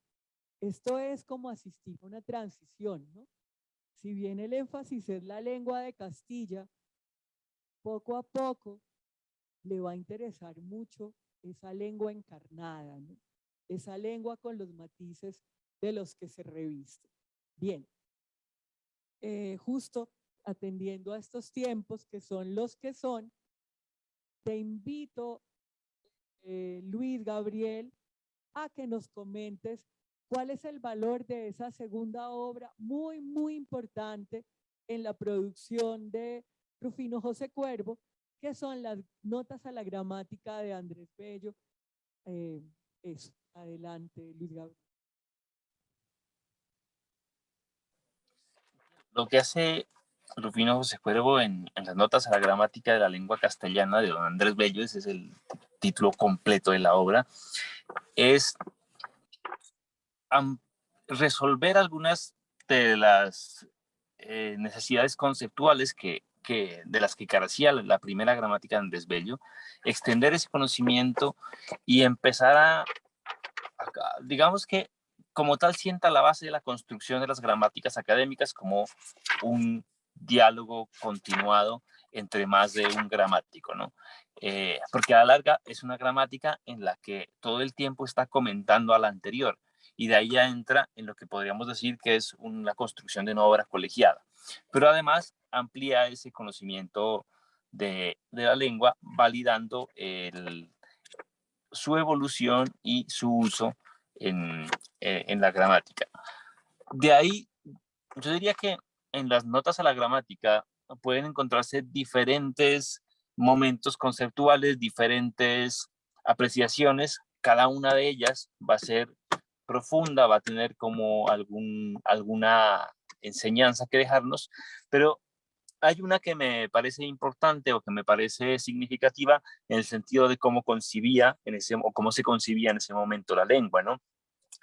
esto es como asistir a una transición, ¿no? Si bien el énfasis es la lengua de Castilla, poco a poco le va a interesar mucho esa lengua encarnada, ¿no? esa lengua con los matices de los que se reviste. Bien, justo atendiendo a estos tiempos que son los que son, te invito, Luis Gabriel, a que nos comentes cuál es el valor de esa segunda obra muy, muy importante en la producción de Rufino José Cuervo, que son las notas a la gramática de Andrés Bello. Eso, adelante, Luis Gabriel. Lo que hace Rufino José Cuervo en las notas a la gramática de la lengua castellana de don Andrés Bello, ese es el título completo de la obra, es resolver algunas de las necesidades conceptuales de las que carecía la primera gramática de Andrés Bello, extender ese conocimiento y empezar digamos que como tal sienta la base de la construcción de las gramáticas académicas como un diálogo continuado entre más de un gramático, ¿no? Porque a la larga es una gramática en la que todo el tiempo está comentando a la anterior, y de ahí ya entra en lo que podríamos decir que es una construcción de una obra colegiada. Pero además amplía ese conocimiento de la lengua, validando su evolución y su uso en la gramática. De ahí, yo diría que en las notas a la gramática pueden encontrarse diferentes momentos conceptuales, diferentes apreciaciones. Cada una de ellas va a ser profunda, va a tener como alguna enseñanza que dejarnos, pero hay una que me parece importante o que me parece significativa en el sentido de cómo concibía o cómo se concibía en ese momento la lengua, ¿no?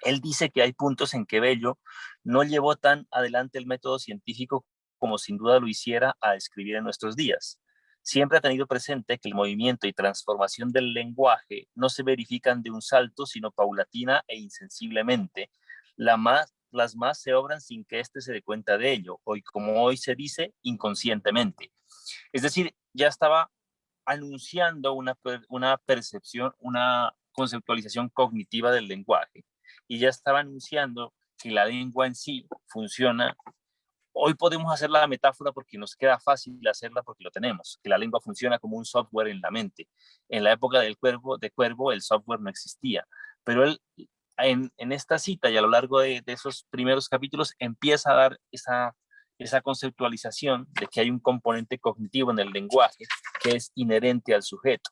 Él dice que hay puntos en que Bello no llevó tan adelante el método científico como sin duda lo hiciera a escribir en nuestros días. Siempre ha tenido presente que el movimiento y transformación del lenguaje no se verifican de un salto, sino paulatina e insensiblemente. Las más se obran sin que éste se dé cuenta de ello, hoy como hoy se dice, inconscientemente. Es decir, ya estaba anunciando una percepción, una conceptualización cognitiva del lenguaje, y ya estaba anunciando que la lengua en sí funciona. Hoy podemos hacer la metáfora porque nos queda fácil hacerla porque lo tenemos, que la lengua funciona como un software en la mente. En la época de Cuervo el software no existía, pero él en esta cita y a lo largo de esos primeros capítulos empieza a dar esa conceptualización de que hay un componente cognitivo en el lenguaje que es inherente al sujeto.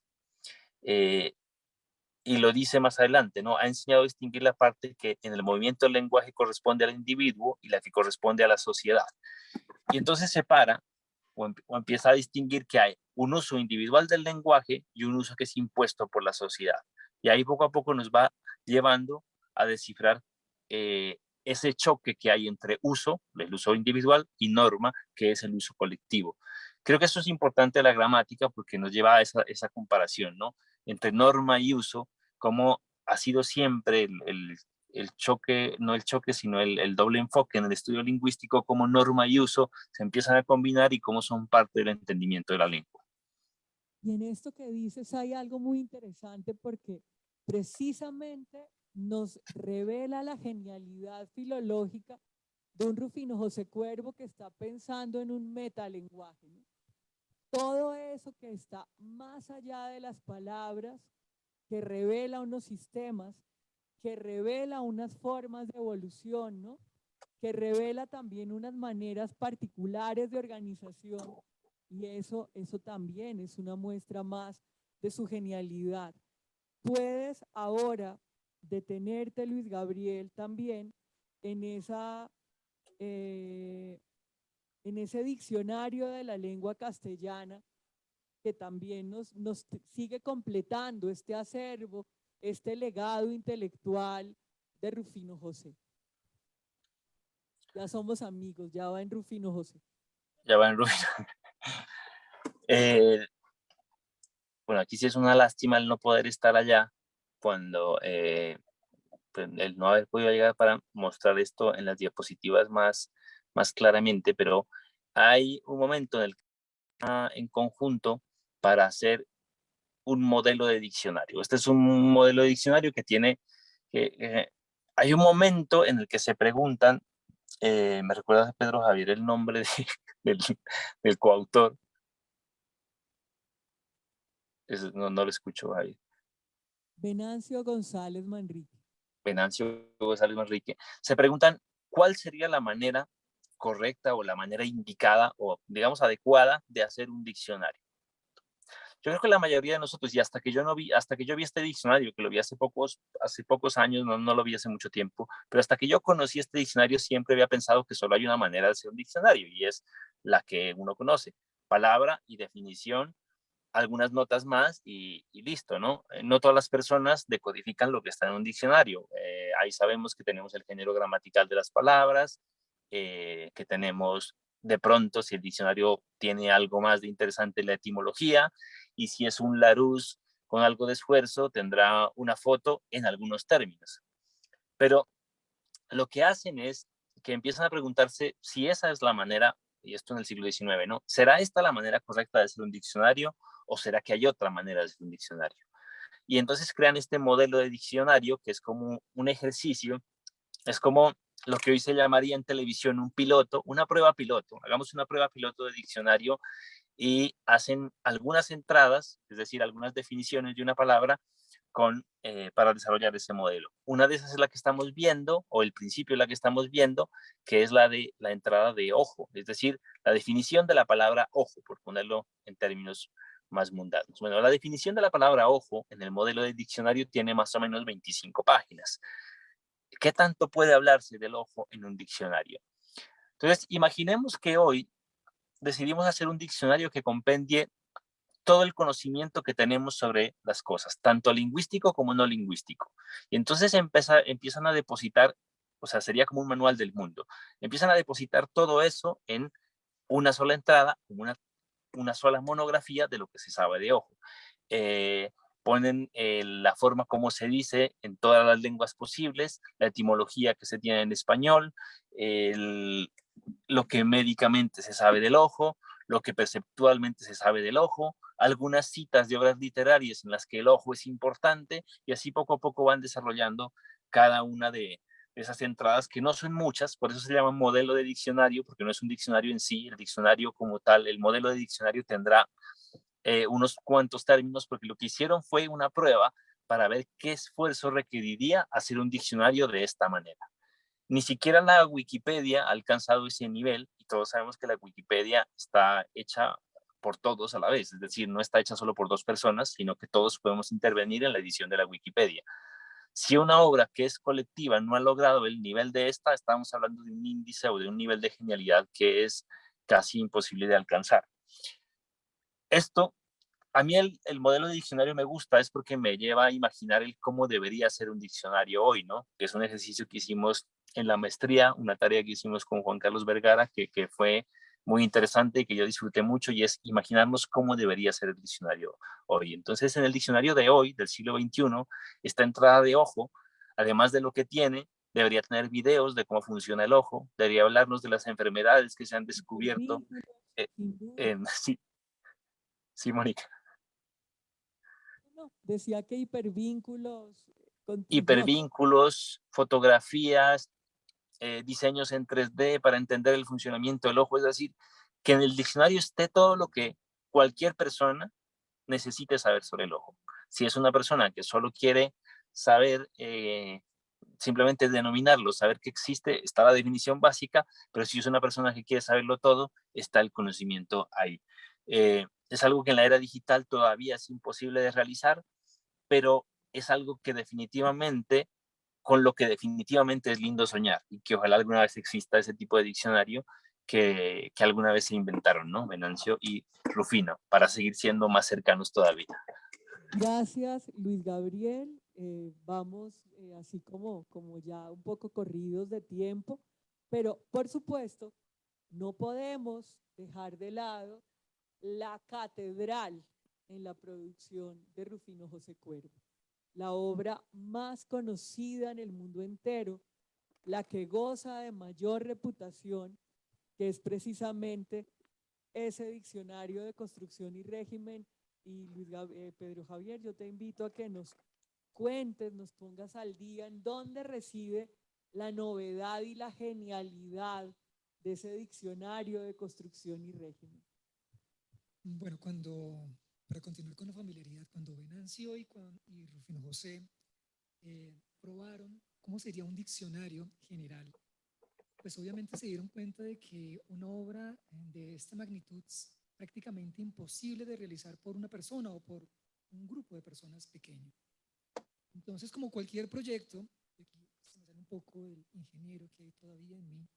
Y lo dice más adelante, ¿no? Ha enseñado a distinguir la parte que en el movimiento del lenguaje corresponde al individuo y la que corresponde a la sociedad. Y entonces separa o empieza a distinguir que hay un uso individual del lenguaje y un uso que es impuesto por la sociedad. Y ahí poco a poco nos va llevando a descifrar ese choque que hay entre uso, el uso individual, y norma, que es el uso colectivo. Creo que eso es importante de la gramática porque nos lleva a esa comparación, ¿no? Entre norma y uso, como ha sido siempre el choque, no el choque, sino el doble enfoque en el estudio lingüístico, como norma y uso se empiezan a combinar y cómo son parte del entendimiento de la lengua. Y en esto que dices hay algo muy interesante porque precisamente nos revela la genialidad filológica de un Rufino José Cuervo que está pensando en un metalenguaje, ¿no? Todo eso que está más allá de las palabras, que revela unos sistemas, que revela unas formas de evolución, ¿no? Que revela también unas maneras particulares de organización, y eso también es una muestra más de su genialidad. Puedes ahora detenerte, Luis Gabriel, también en ese diccionario de la lengua castellana que también nos sigue completando este acervo, este legado intelectual de Rufino José. Ya somos amigos, ya va en Rufino José. Ya va en Rufino. Bueno, aquí sí es una lástima el no poder estar allá cuando el no haber podido llegar para mostrar esto en las diapositivas más claramente, pero hay un momento en el que en conjunto para hacer un modelo de diccionario. Este es un modelo de diccionario que tiene que hay un momento en el que se preguntan, me recuerda a Pedro Javier el nombre del, del coautor, no, no lo escucho ahí, Venancio González Manrique. Venancio González Manrique, se preguntan cuál sería la manera correcta o la manera indicada o digamos adecuada de hacer un diccionario. Yo creo que la mayoría de nosotros, y hasta que yo vi este diccionario, que lo vi hace pocos años, no lo vi hace mucho tiempo, pero hasta que yo conocí este diccionario siempre había pensado que solo hay una manera de hacer un diccionario y es la que uno conoce, palabra y definición, algunas notas más y listo, ¿no? No todas las personas decodifican lo que está en un diccionario. Ahí sabemos que tenemos el género gramatical de las palabras, que tenemos de pronto si el diccionario tiene algo más de interesante la etimología y si es un Larousse con algo de esfuerzo tendrá una foto en algunos términos. Pero lo que hacen es que empiezan a preguntarse si esa es la manera, y esto en el siglo XIX, ¿no? ¿Será esta la manera correcta de hacer un diccionario o será que hay otra manera de hacer un diccionario? Y entonces crean este modelo de diccionario que es como un ejercicio, es como lo que hoy se llamaría en televisión un piloto, una prueba piloto. Hagamos una prueba piloto de diccionario y hacen algunas entradas, es decir, algunas definiciones de una palabra para desarrollar ese modelo. Una de esas es la que estamos viendo, o el principio es la que estamos viendo, que es la de la entrada de ojo, es decir, la definición de la palabra ojo, por ponerlo en términos más mundanos. Bueno, la definición de la palabra ojo en el modelo de diccionario tiene más o menos 25 páginas. ¿Qué tanto puede hablarse del ojo en un diccionario? Entonces, imaginemos que hoy decidimos hacer un diccionario que compendie todo el conocimiento que tenemos sobre las cosas, tanto lingüístico como no lingüístico. Y entonces empiezan a depositar, o sea, sería como un manual del mundo. Empiezan a depositar todo eso en una sola entrada, una sola monografía de lo que se sabe de ojo. Ponen la forma como se dice en todas las lenguas posibles, la etimología que se tiene en español, lo que médicamente se sabe del ojo, lo que perceptualmente se sabe del ojo, algunas citas de obras literarias en las que el ojo es importante y así poco a poco van desarrollando cada una de esas entradas que no son muchas, por eso se llama modelo de diccionario, porque no es un diccionario en sí, el diccionario como tal, el modelo de diccionario tendrá unos cuantos términos, porque lo que hicieron fue una prueba para ver qué esfuerzo requeriría hacer un diccionario de esta manera. Ni siquiera la Wikipedia ha alcanzado ese nivel y todos sabemos que la Wikipedia está hecha por todos a la vez, es decir, no está hecha solo por dos personas, sino que todos podemos intervenir en la edición de la Wikipedia. Si una obra que es colectiva no ha logrado el nivel de esta, estamos hablando de un índice o de un nivel de genialidad que es casi imposible de alcanzar. Esto, a mí el modelo de diccionario me gusta, es porque me lleva a imaginar el cómo debería ser un diccionario hoy, ¿no? Que es un ejercicio que hicimos en la maestría, una tarea que hicimos con Juan Carlos Vergara, que fue muy interesante y que yo disfruté mucho, y es imaginarnos cómo debería ser el diccionario hoy. Entonces, en el diccionario de hoy, del siglo XXI, esta entrada de ojo, además de lo que tiene, debería tener videos de cómo funciona el ojo, debería hablarnos de las enfermedades que se han descubierto. Sí, sí, Mónica. No, decía que hipervínculos. Hipervínculos, fotografías, diseños en 3D para entender el funcionamiento del ojo, es decir, que en el diccionario esté todo lo que cualquier persona necesite saber sobre el ojo. Si es una persona que solo quiere saber, simplemente denominarlo, saber que existe, está la definición básica, pero si es una persona que quiere saberlo todo, está el conocimiento ahí. Es algo que en la era digital todavía es imposible de realizar, pero es algo que definitivamente, con lo que definitivamente es lindo soñar y que ojalá alguna vez exista ese tipo de diccionario que alguna vez se inventaron, ¿no? Venancio y Rufino, para seguir siendo más cercanos todavía. Gracias, Luis Gabriel. Vamos así como ya un poco corridos de tiempo, pero por supuesto no podemos dejar de lado la catedral en la producción de Rufino José Cuervo, la obra más conocida en el mundo entero, la que goza de mayor reputación, que es precisamente ese diccionario de construcción y régimen. Y Pedro Javier, yo te invito a que nos cuentes, nos pongas al día en dónde reside la novedad y la genialidad de ese diccionario de construcción y régimen. Bueno, para continuar con la familiaridad, cuando Venancio y Rufino José probaron cómo sería un diccionario general, pues obviamente se dieron cuenta de que una obra de esta magnitud es prácticamente imposible de realizar por una persona o por un grupo de personas pequeño. Entonces, como cualquier proyecto, aquí se me sale un poco el ingeniero que hay todavía en mí,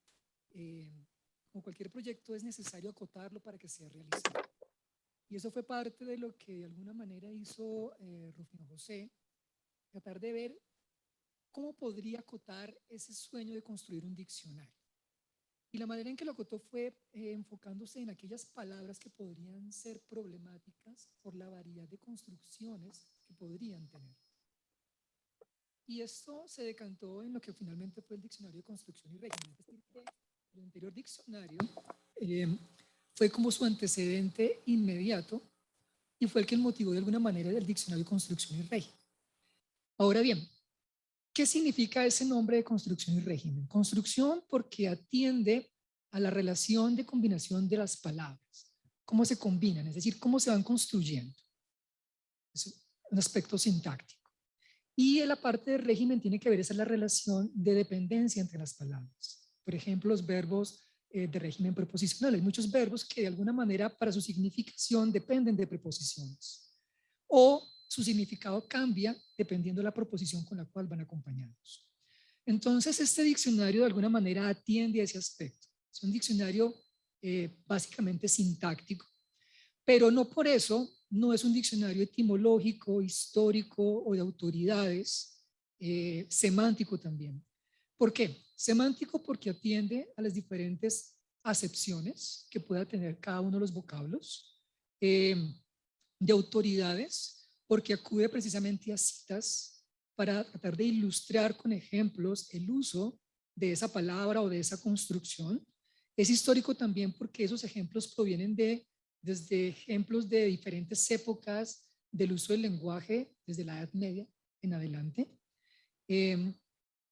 como cualquier proyecto es necesario acotarlo para que sea realizable. Y eso fue parte de lo que de alguna manera hizo Rufino José, tratar de ver cómo podría acotar ese sueño de construir un diccionario. Y la manera en que lo acotó fue enfocándose en aquellas palabras que podrían ser problemáticas por la variedad de construcciones que podrían tener. Y esto se decantó en lo que finalmente fue el Diccionario de Construcción y Régimen. Es decir, que el anterior diccionario fue como su antecedente inmediato y fue el que motivó de alguna manera el Diccionario de Construcción y Régimen. Ahora bien, ¿qué significa ese nombre de construcción y régimen? Construcción porque atiende a la relación de combinación de las palabras, cómo se combinan, es decir, cómo se van construyendo. Es un aspecto sintáctico. Y en la parte de régimen tiene que ver esa la relación de dependencia entre las palabras. Por ejemplo, los verbos de régimen preposicional. Hay muchos verbos que de alguna manera para su significación dependen de preposiciones. O su significado cambia dependiendo de la proposición con la cual van acompañados. Entonces, este diccionario de alguna manera atiende a ese aspecto. Es un diccionario básicamente sintáctico, pero no por eso no es un diccionario etimológico, histórico o de autoridades, semántico también. ¿Por qué? Semántico porque atiende a las diferentes acepciones que pueda tener cada uno de los vocablos, de autoridades, porque acude precisamente a citas para tratar de ilustrar con ejemplos el uso de esa palabra o de esa construcción. Es histórico también porque esos ejemplos provienen desde ejemplos de diferentes épocas del uso del lenguaje, desde la Edad Media en adelante.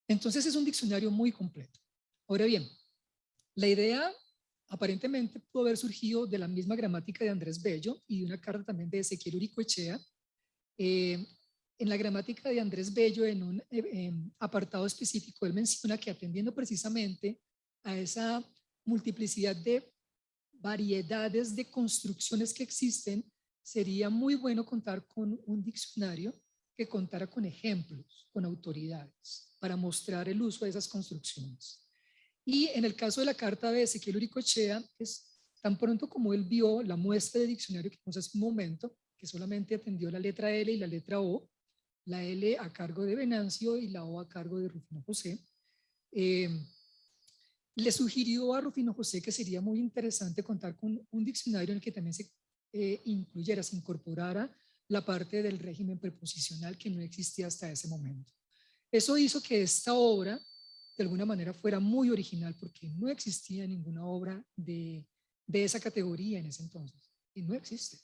Entonces es un diccionario muy completo. Ahora bien, la idea aparentemente pudo haber surgido de la misma gramática de Andrés Bello y de una carta también de Ezequiel Uricoechea. En la gramática de Andrés Bello, en un apartado específico, él menciona que atendiendo precisamente a esa multiplicidad de variedades de construcciones que existen, sería muy bueno contar con un diccionario que contara con ejemplos, con autoridades, para mostrar el uso de esas construcciones. Y en el caso de la carta de Ezequiel Uricoechea, es tan pronto como él vio la muestra de diccionario que vimos hace un momento, que solamente atendió la letra L y la letra O, la L a cargo de Venancio y la O a cargo de Rufino José, le sugirió a Rufino José que sería muy interesante contar con un diccionario en el que también se incluyera, se incorporara la parte del régimen preposicional que no existía hasta ese momento. Eso hizo que esta obra de alguna manera fuera muy original porque no existía ninguna obra de esa categoría en ese entonces y no existe.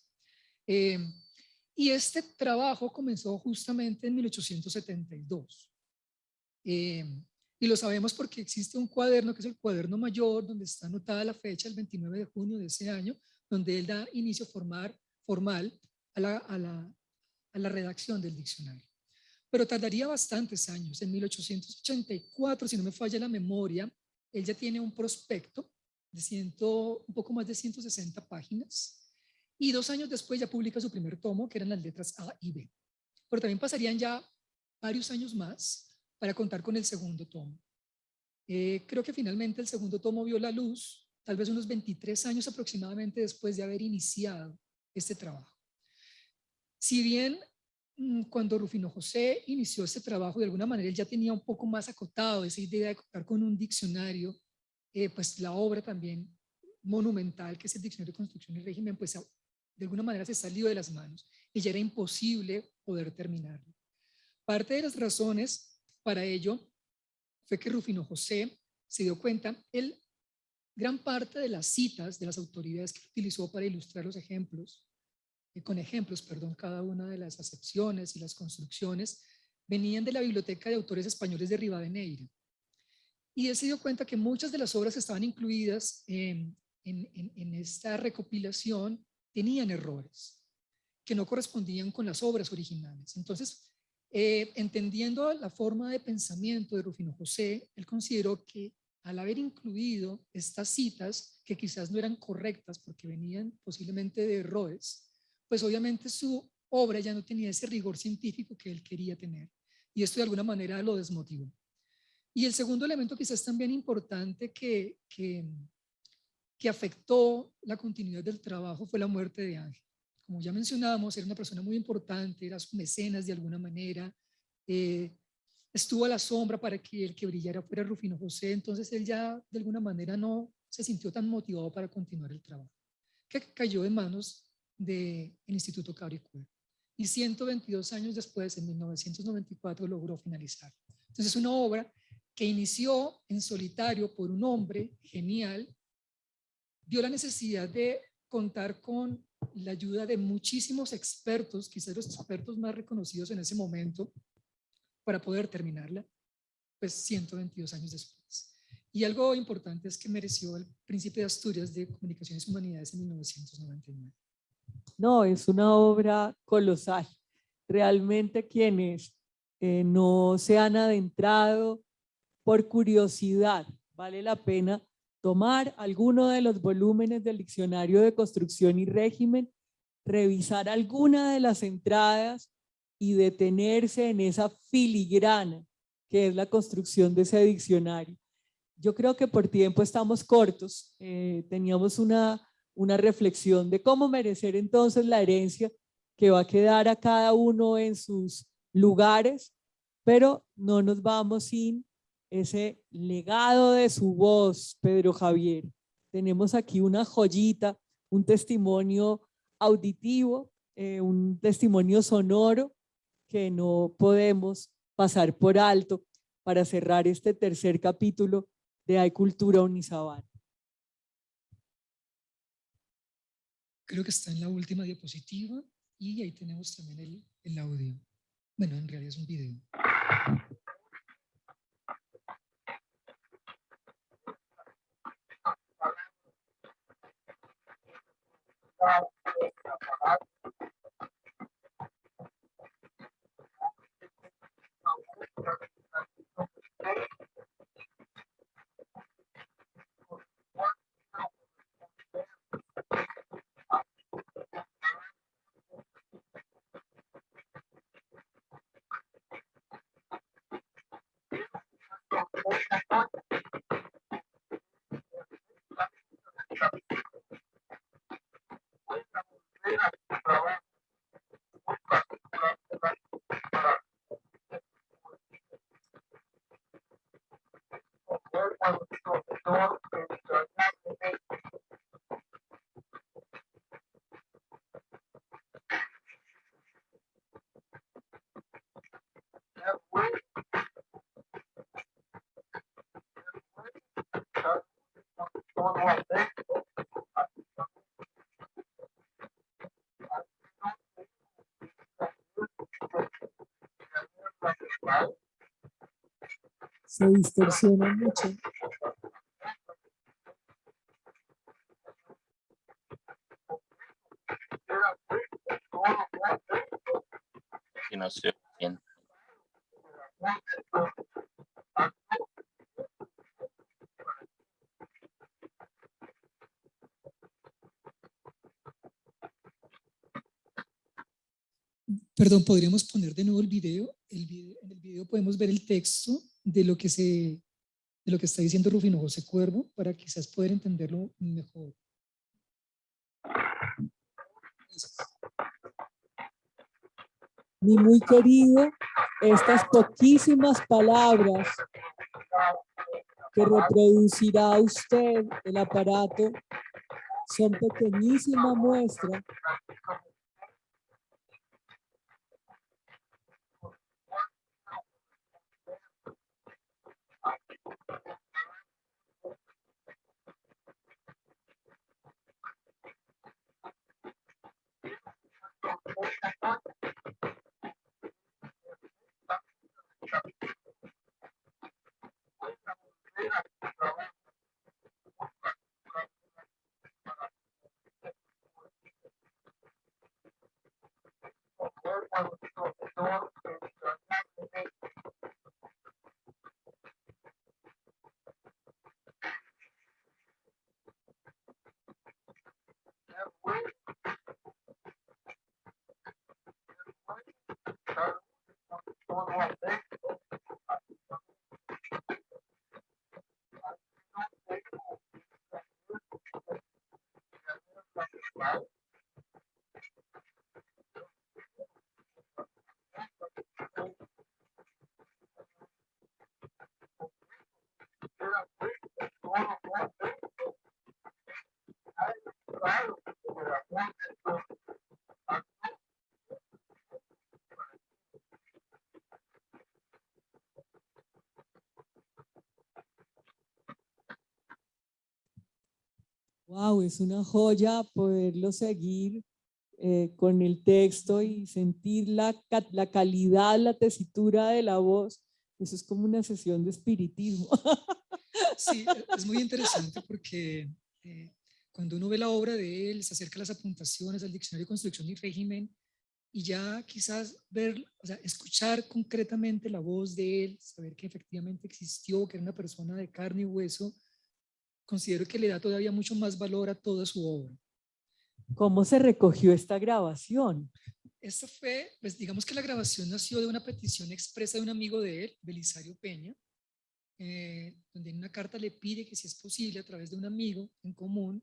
Y este trabajo comenzó justamente en 1872. Y lo sabemos porque existe un cuaderno que es el cuaderno mayor, donde está anotada la fecha, el 29 de junio de ese año, donde él da inicio formal a la redacción del diccionario. Pero tardaría bastantes años. En 1884, si no me falla la memoria, él ya tiene un prospecto de un poco más de 160 páginas. Y 2 años después ya publica su primer tomo, que eran las letras A y B. Pero también pasarían ya varios años más para contar con el segundo tomo. Creo que finalmente el segundo tomo vio la luz, tal vez unos 23 años aproximadamente después de haber iniciado este trabajo. Si bien cuando Rufino José inició este trabajo, de alguna manera él ya tenía un poco más acotado esa idea de contar con un diccionario, pues la obra también monumental, que es el Diccionario de Construcción y Régimen, pues de alguna manera se salió de las manos y ya era imposible poder terminarlo. Parte de las razones para ello fue que Rufino José se dio cuenta, gran parte de las citas de las autoridades que utilizó para ilustrar los ejemplos, cada una de las acepciones y las construcciones, venían de la Biblioteca de Autores Españoles de Rivadeneira. Y él se dio cuenta que muchas de las obras que estaban incluidas en esta recopilación tenían errores que no correspondían con las obras originales. Entonces, entendiendo la forma de pensamiento de Rufino José, él consideró que al haber incluido estas citas, que quizás no eran correctas porque venían posiblemente de errores, pues obviamente su obra ya no tenía ese rigor científico que él quería tener. Y esto de alguna manera lo desmotivó. Y el segundo elemento quizás también importante que afectó la continuidad del trabajo fue la muerte de Ángel. Como ya mencionábamos, era una persona muy importante, era su mecenas de alguna manera, estuvo a la sombra para que el que brillara fuera Rufino José, entonces él ya de alguna manera no se sintió tan motivado para continuar el trabajo, que cayó en manos del Instituto Cabri Cuervo. Y 122 años después, en 1994, logró finalizar. Entonces es una obra que inició en solitario por un hombre genial, vio la necesidad de contar con la ayuda de muchísimos expertos, quizás los expertos más reconocidos en ese momento, para poder terminarla, pues 122 años después. Y algo importante es que mereció el Príncipe de Asturias de Comunicaciones y Humanidades en 1999. No, es una obra colosal. Realmente quienes no se han adentrado por curiosidad, vale la pena tomar alguno de los volúmenes del Diccionario de Construcción y Régimen, revisar alguna de las entradas y detenerse en esa filigrana que es la construcción de ese diccionario. Yo creo que por tiempo estamos cortos. Teníamos una reflexión de cómo merecer entonces la herencia que va a quedar a cada uno en sus lugares, pero no nos vamos sin ese legado de su voz, Pedro Javier. Tenemos aquí una joyita, un testimonio auditivo, un testimonio sonoro que no podemos pasar por alto para cerrar este tercer capítulo de Hay Cultura Unisabana. Creo que está en la última diapositiva y ahí tenemos también el audio. Bueno, en realidad es un video. Se distorsiona mucho. Y no sé bien. Perdón, ¿podríamos poner de nuevo el video? En el video podemos ver el texto de lo que está diciendo Rufino José Cuervo para quizás poder entenderlo mejor. Mi muy querido, estas poquísimas palabras que reproducirá usted el aparato son pequeñísima muestra Wow, es una joya poderlo seguir con el texto y sentir la calidad, la tesitura de la voz. Eso es como una sesión de espiritismo. Sí, es muy interesante porque cuando uno ve la obra de él, se acerca a las apuntaciones, al diccionario de construcción y régimen, y ya quizás ver, o sea, escuchar concretamente la voz de él, saber que efectivamente existió, que era una persona de carne y hueso, considero que le da todavía mucho más valor a toda su obra. ¿Cómo se recogió esta grabación? Esta fue, pues digamos que la grabación nació de una petición expresa de un amigo de él, Belisario Peña, donde en una carta le pide que si es posible a través de un amigo en común,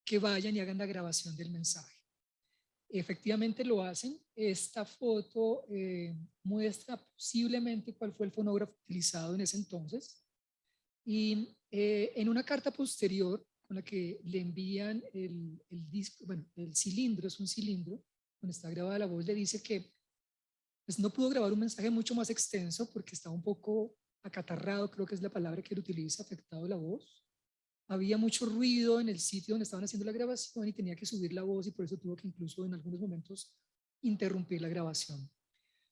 que vayan y hagan la grabación del mensaje. Efectivamente lo hacen. Esta foto muestra posiblemente cuál fue el fonógrafo utilizado en ese entonces. Y en una carta posterior con la que le envían el disco, bueno, el cilindro, es un cilindro, donde está grabada la voz, le dice que pues, no pudo grabar un mensaje mucho más extenso porque estaba un poco acatarrado, creo que es la palabra que él utiliza, afectado la voz. Había mucho ruido en el sitio donde estaban haciendo la grabación y tenía que subir la voz y por eso tuvo que incluso en algunos momentos interrumpir la grabación.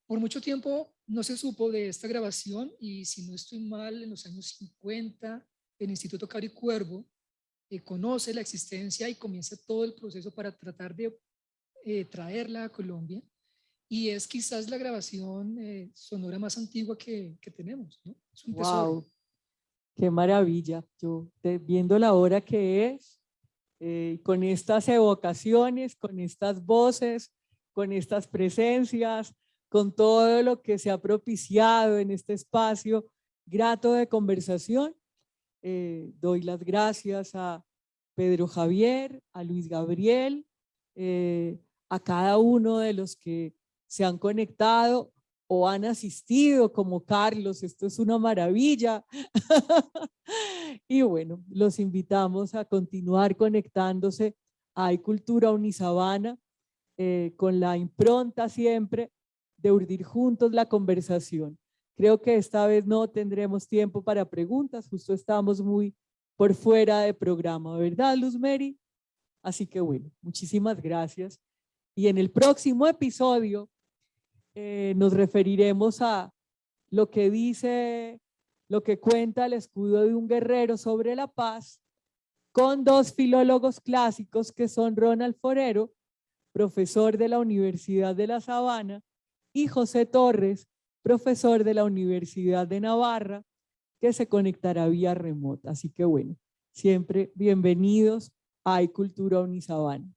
Por mucho tiempo no se supo de esta grabación y si no estoy mal, en los años 50, el Instituto Cabri Cuervo conoce la existencia y comienza todo el proceso para tratar de traerla a Colombia y es quizás la grabación sonora más antigua que tenemos, ¿no? Es un tesoro. Wow, qué maravilla. Yo viendo la hora que es, con estas evocaciones, con estas voces, con estas presencias, con todo lo que se ha propiciado en este espacio grato de conversación, doy las gracias a Pedro Javier, a Luis Gabriel, a cada uno de los que se han conectado o han asistido como Carlos. Esto es una maravilla. Y bueno, los invitamos a continuar conectándose a Hay Cultura Unisabana con la impronta siempre de urdir juntos la conversación. Creo que esta vez no tendremos tiempo para preguntas, justo estamos muy por fuera de programa, ¿verdad, Luz Mary? Así que bueno, muchísimas gracias. Y en el próximo episodio nos referiremos a lo que dice, lo que cuenta el escudo de un guerrero sobre la paz, con dos filólogos clásicos que son Ronald Forero, profesor de la Universidad de La Sabana, y José Torres, profesor de la Universidad de Navarra, que se conectará vía remota. Así que bueno, siempre bienvenidos a Hay Cultura Unisabana.